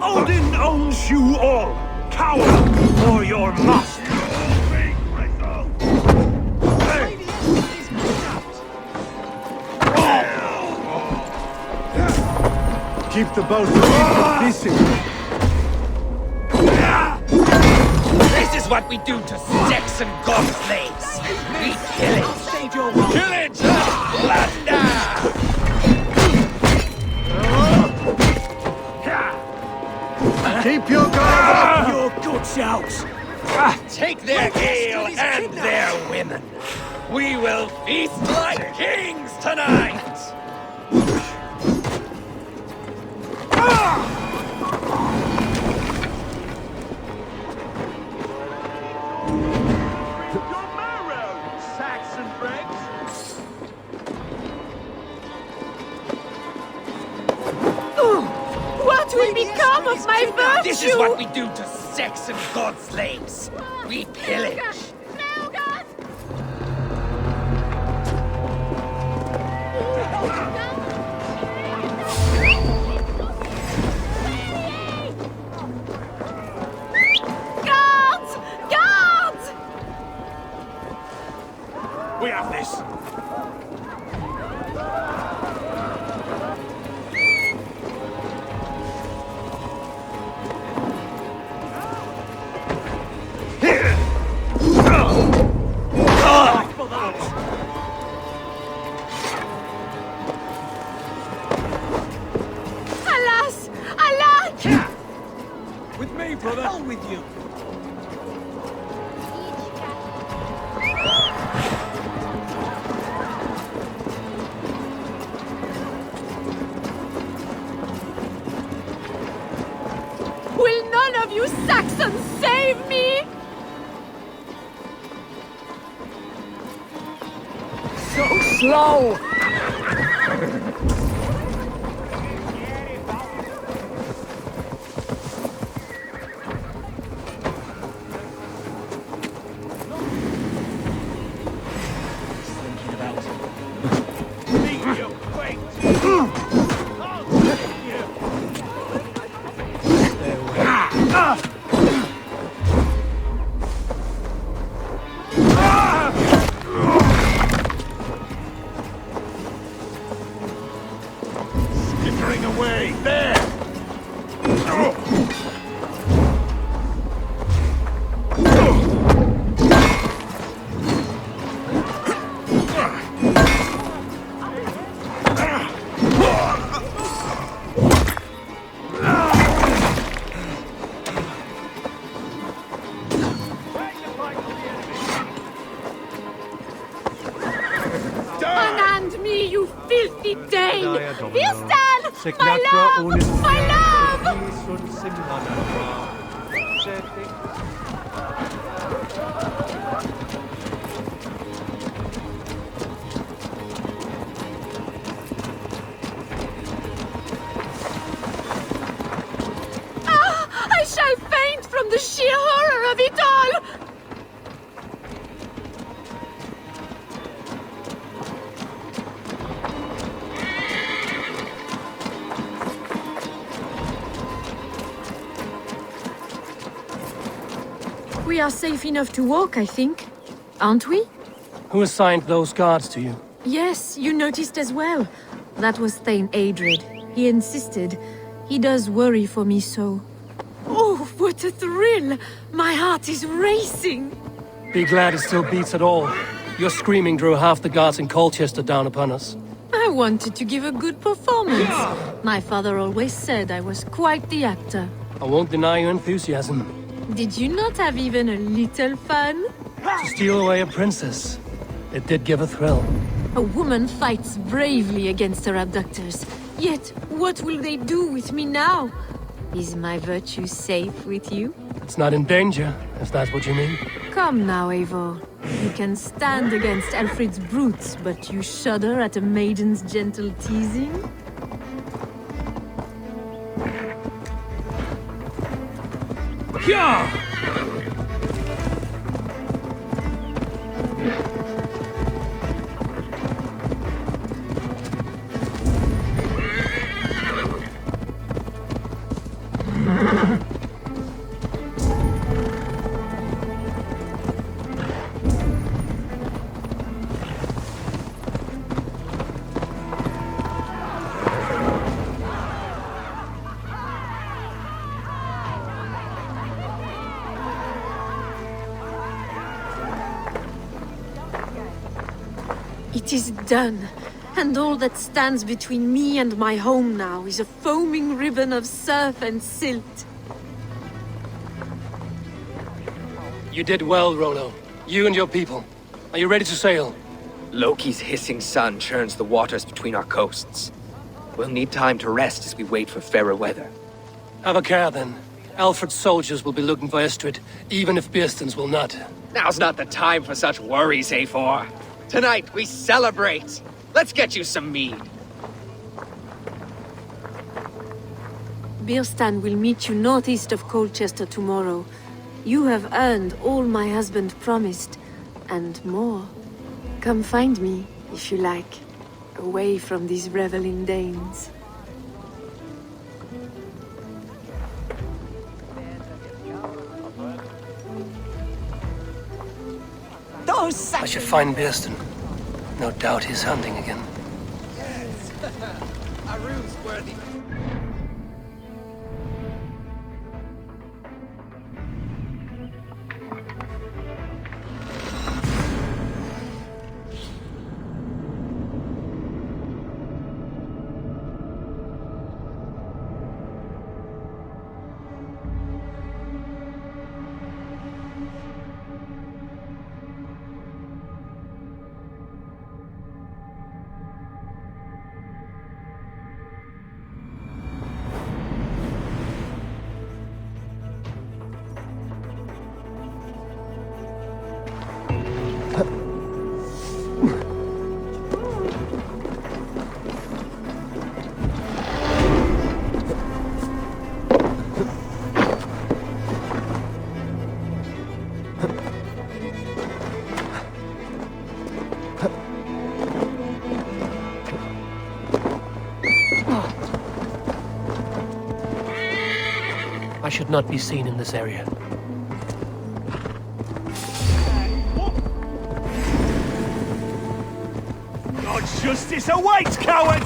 Odin owns you all! Cower before your master! Keep the boat busy. This is what we do to Saxon godlings. We pillage and plunder. Keep your guard up! Your good shouts! Take their ale and their women. We will feast like kings tonight. Your marrow, Saxon dregs! What will become of my hurt This you! is what we do to Saxon god slaves. We pillage. Guards! Guards! We have this. Alas! Alack! With me, brother. Hell with you. Will none of you Saxons save me? So slow! Skittering away, there! Unhand me, you filthy Dane! Firstan! My love! My love! Ah! I shall faint from the sheer horror of it all! We are safe enough to walk, I think. Aren't we? Who assigned those guards to you? Yes, you noticed as well. That was Thane Adred. He insisted. He does worry for me so. Oh, what a thrill! My heart is racing! Be glad it still beats at all. Your screaming drew half the guards in Colchester down upon us. I wanted to give a good performance. My father always said I was quite the actor. I won't deny your enthusiasm. Did you not have even a little fun? To steal away a princess. It did give a thrill. A woman fights bravely against her abductors. Yet, what will they do with me now? Is my virtue safe with you? It's not in danger, if that's what you mean. Come now, Eivor. You can stand against Alfred's brutes, but you shudder at a maiden's gentle teasing? Yeah! It is done, and all that stands between me and my home now is a foaming ribbon of surf and silt. You did well, Rollo. You and your people. Are you ready to sail? Loki's hissing sun churns the waters between our coasts. We'll need time to rest as we wait for fairer weather. Have a care, then. Alfred's soldiers will be looking for Estrid, even if Bearstons will not. Now's not the time for such worries, Eivor. Tonight, we celebrate. Let's get you some mead. Birstan will meet you northeast of Colchester tomorrow. You have earned all my husband promised, and more. Come find me, if you like, away from these reveling Danes. I should find Birstan. No doubt he's hunting again. Arun's worthy. I should not be seen in this area. God's justice awaits, coward!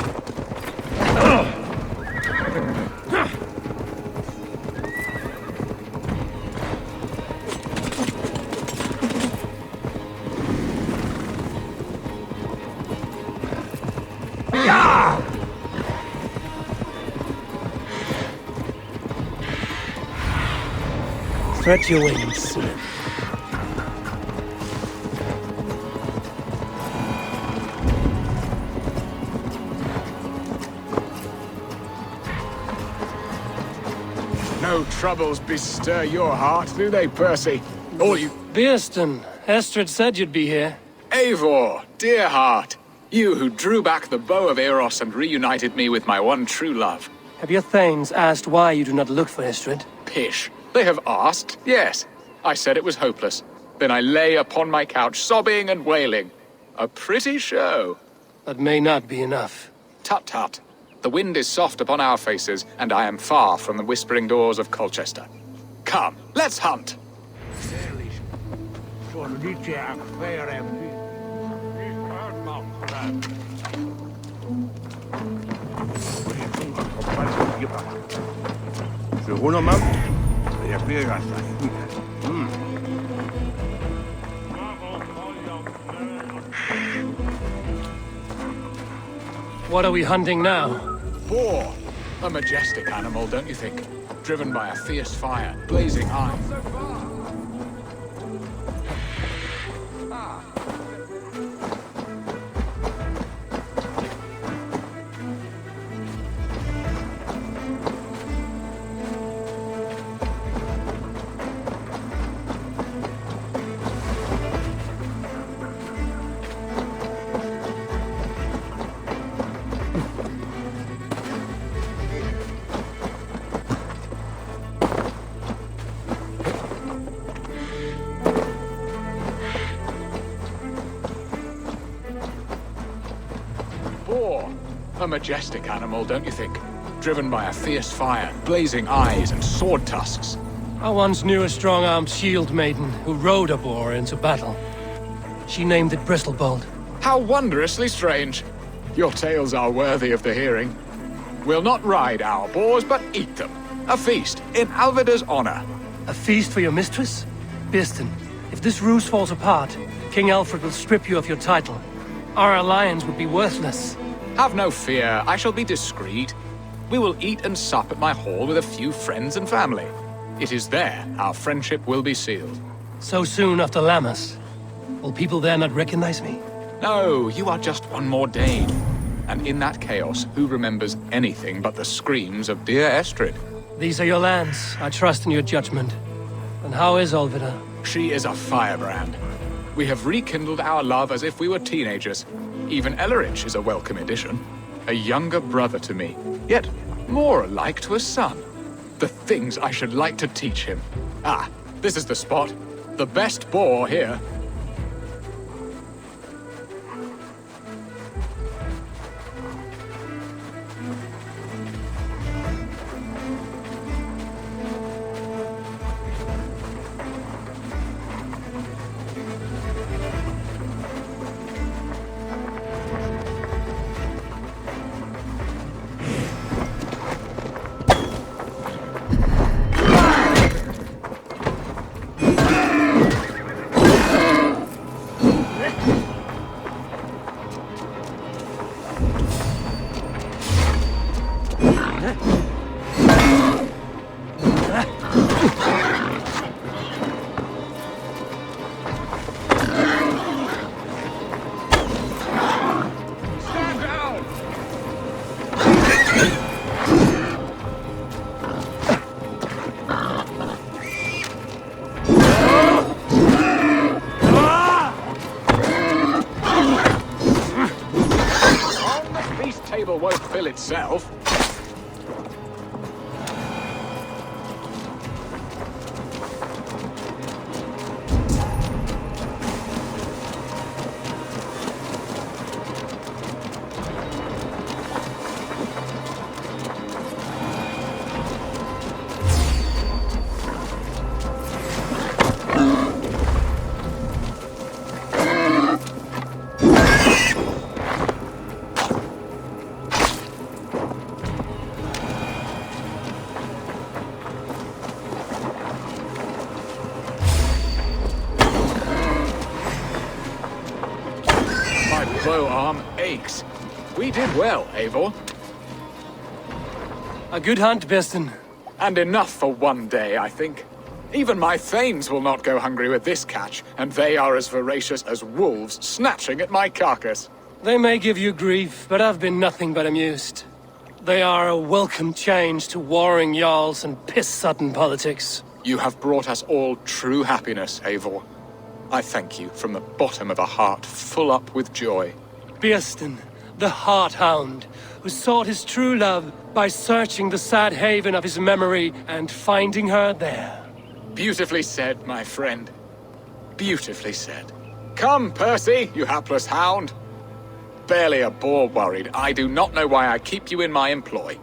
Stretch your wings. No troubles bestir your heart, do they, Percy? All you... Birstan, Estrid said you'd be here. Eivor, dear heart. You who drew back the bow of Eros and reunited me with my one true love. Have your thanes asked why you do not look for Estrid? Pish. They have asked, yes. I said it was hopeless. Then I lay upon my couch, sobbing and wailing. A pretty show. That may not be enough. Tut-tut. The wind is soft upon our faces, and I am far from the whispering doors of Colchester. Come, let's hunt! What are we hunting now? Boar. A majestic animal, don't you think? Driven by a fierce fire, blazing eyes. A majestic animal, don't you think? Driven by a fierce fire, blazing eyes and sword tusks. I once knew a strong-armed shield maiden who rode a boar into battle. She named it Bristolbolt. How wondrously strange. Your tales are worthy of the hearing. We'll not ride our boars, but eat them. A feast, in Alvida's honor. A feast for your mistress? Birstan, if this ruse falls apart, King Alfred will strip you of your title. Our alliance would be worthless. Have no fear, I shall be discreet. We will eat and sup at my hall with a few friends and family. It is there our friendship will be sealed. So soon after Lammas? Will people there not recognize me? No, you are just one more Dane. And in that chaos, who remembers anything but the screams of dear Estrid? These are your lands. I trust in your judgment. And how is Olvida? She is a firebrand. We have rekindled our love as if we were teenagers. Even Ellerich is a welcome addition. A younger brother to me, yet more alike to a son. The things I should like to teach him. Ah, this is the spot. The best boar here. Won't fill itself. We did well, Eivor. A good hunt, Beston. And enough for one day, I think. Even my thanes will not go hungry with this catch, and they are as voracious as wolves snatching at my carcass. They may give you grief, but I've been nothing but amused. They are a welcome change to warring jarls and piss-sudden politics. You have brought us all true happiness, Eivor. I thank you from the bottom of a heart full up with joy. Beston, the Heart-Hound, who sought his true love by searching the sad haven of his memory and finding her there. Beautifully said, my friend. Beautifully said. Come, Percy, you hapless hound. Barely a boar worried. I do not know why I keep you in my employ.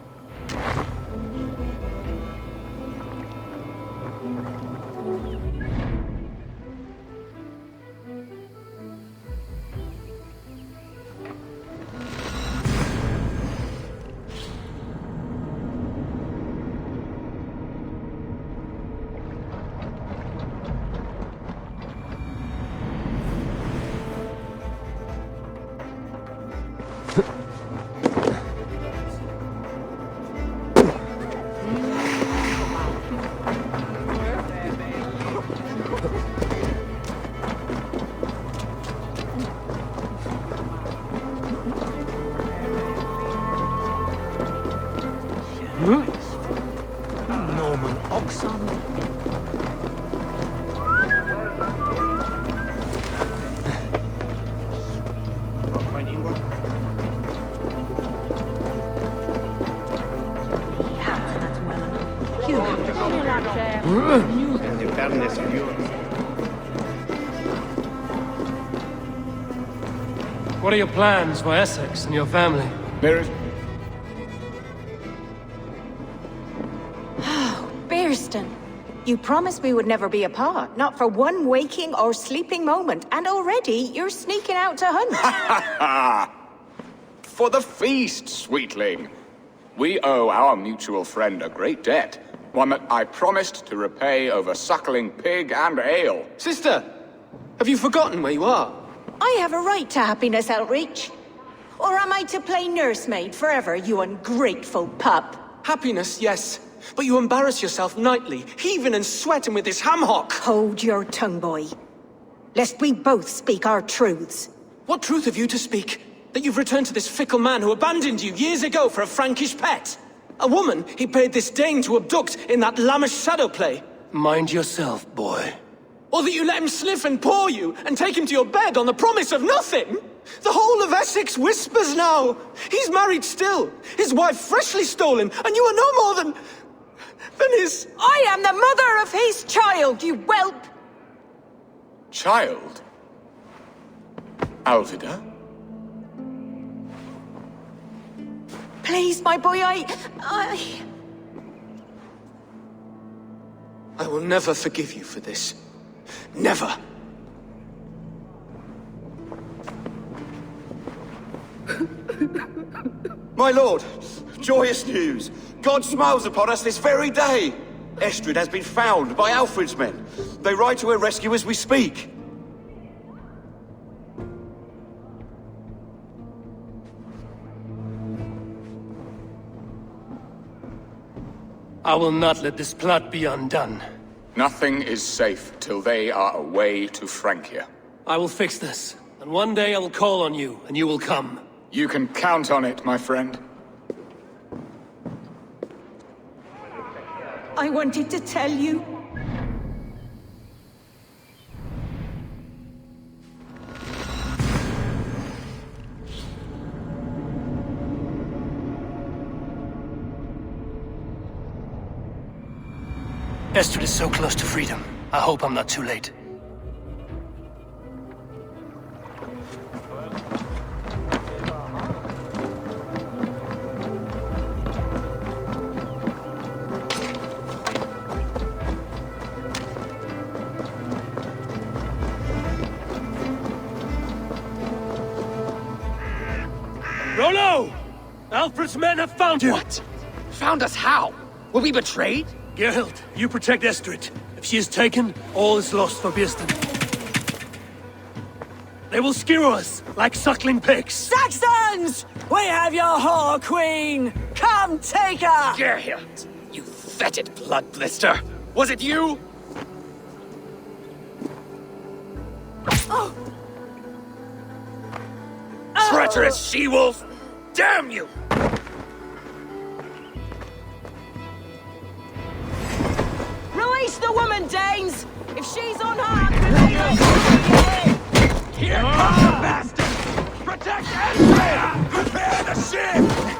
What are your plans for Essex and your family? There is... Bearston, you promised we would never be apart, not for one waking or sleeping moment, and already you're sneaking out to hunt. For the feast, sweetling. We owe our mutual friend a great debt, one that I promised to repay over suckling pig and ale. Sister, have you forgotten where you are? I have a right to happiness, Outreach. Or am I to play nursemaid forever, you ungrateful pup? Happiness, yes. But you embarrass yourself nightly, heaving and sweating with this ham-hock. Hold your tongue, boy. Lest we both speak our truths. What truth have you to speak? That you've returned to this fickle man who abandoned you years ago for a Frankish pet? A woman he paid this Dane to abduct in that lammish shadow play? Mind yourself, boy. Or that you let him sniff and paw you, and take him to your bed on the promise of nothing? The whole of Essex whispers now. He's married still, his wife freshly stolen, and you are no more than... than his... I am the mother of his child, you whelp! Child? Alvida? Please, my boy, I will never forgive you for this. Never. My lord, joyous news. God smiles upon us this very day. Estrid has been found by Alfred's men. They ride to her rescue as we speak. I will not let this plot be undone. Nothing is safe till they are away to Francia. I will fix this, and one day I will call on you, and you will come. You can count on it, my friend. I wanted to tell you. Estrid is so close to freedom. I hope I'm not too late. Rollo! Alfred's men have found you! What? Found us how? Were we betrayed? Gerhild, you protect Estrid. If she is taken, all is lost for Birsten. They will skewer us like suckling pigs. Saxons! We have your whore queen! Come take her! Gerhild, you fetid blood blister! Was it you? Oh. Treacherous she-wolf! Damn you! Release the woman, Danes! If she's unharmed, then they Here comes the bastard! Protect Estrid! Prepare the ship!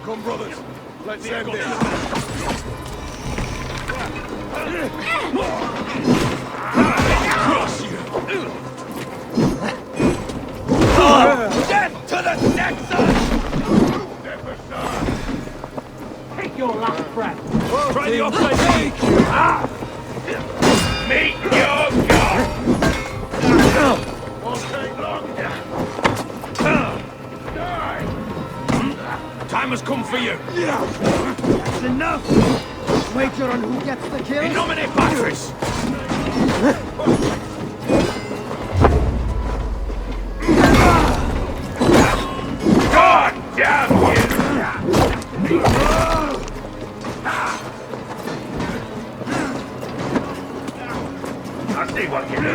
Come, brothers. Let's end this. has come for you. That's enough! Wager on who gets the kill? In nomine Patris! God damn you! I see what you do.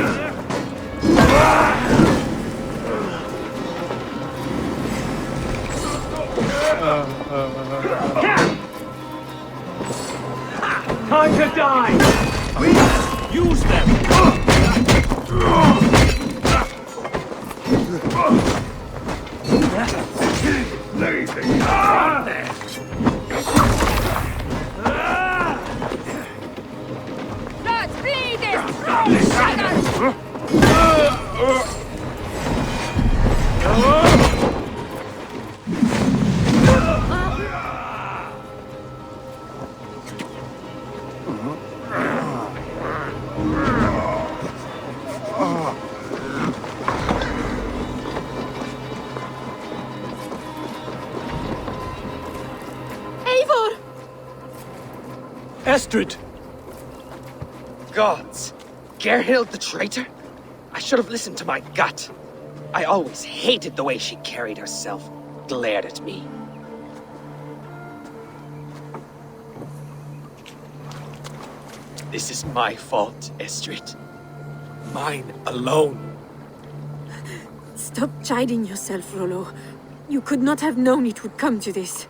Time to die! Use them! Lazy. Ah, there. Let's bleed it! Shut up! Eivor! Estrid! Gods! Gerhild the traitor? I should have listened to my gut. I always hated the way she carried herself, glared at me. This is my fault, Estrid. Mine alone. Stop chiding yourself, Rollo. You could not have known it would come to this.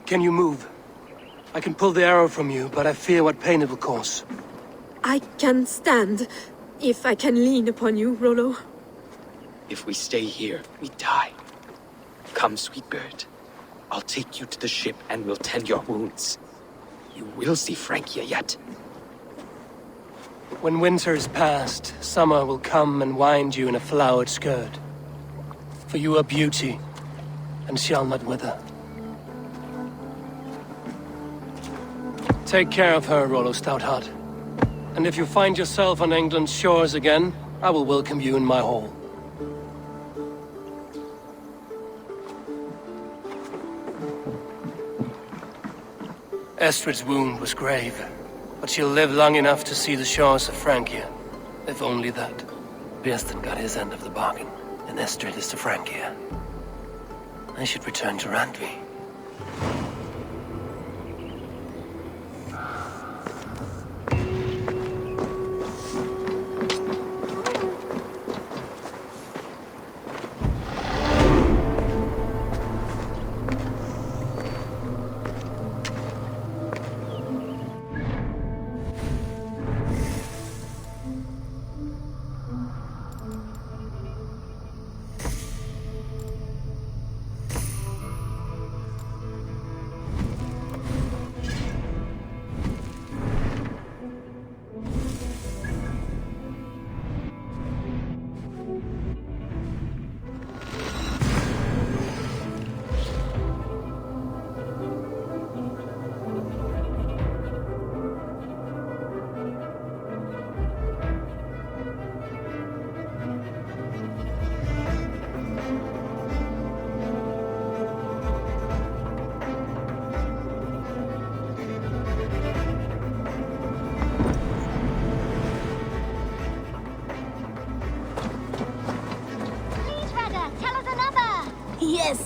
Can you move? I can pull the arrow from you, but I fear what pain it will cause. I can stand, if I can lean upon you, Rollo. If we stay here, we die. Come, sweet bird. I'll take you to the ship and we'll tend your wounds. You will see Francia yet. When winter is past, summer will come and wind you in a flowered skirt. For you are beauty, and shall not wither. Take care of her, Rollo Stoutheart. And if you find yourself on England's shores again, I will welcome you in my hall. Estrid's wound was grave, but she'll live long enough to see the shores of Francia. If only that. Björsten got his end of the bargain, and Estrid is to Francia. I should return to Randvi.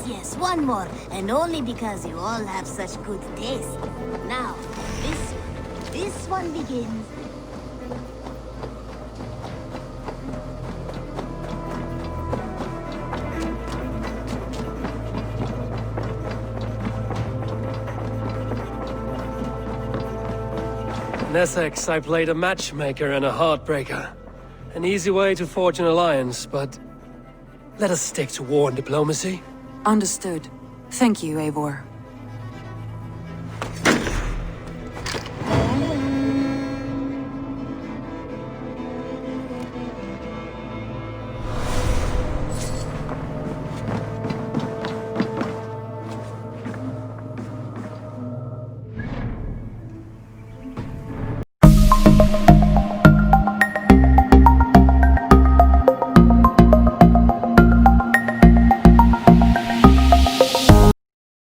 Yes, one more. And only because you all have such good taste. Now, this one begins. In Essex, I played a matchmaker and a heartbreaker. An easy way to forge an alliance, but let us stick to war and diplomacy. Understood. Thank you, Eivor.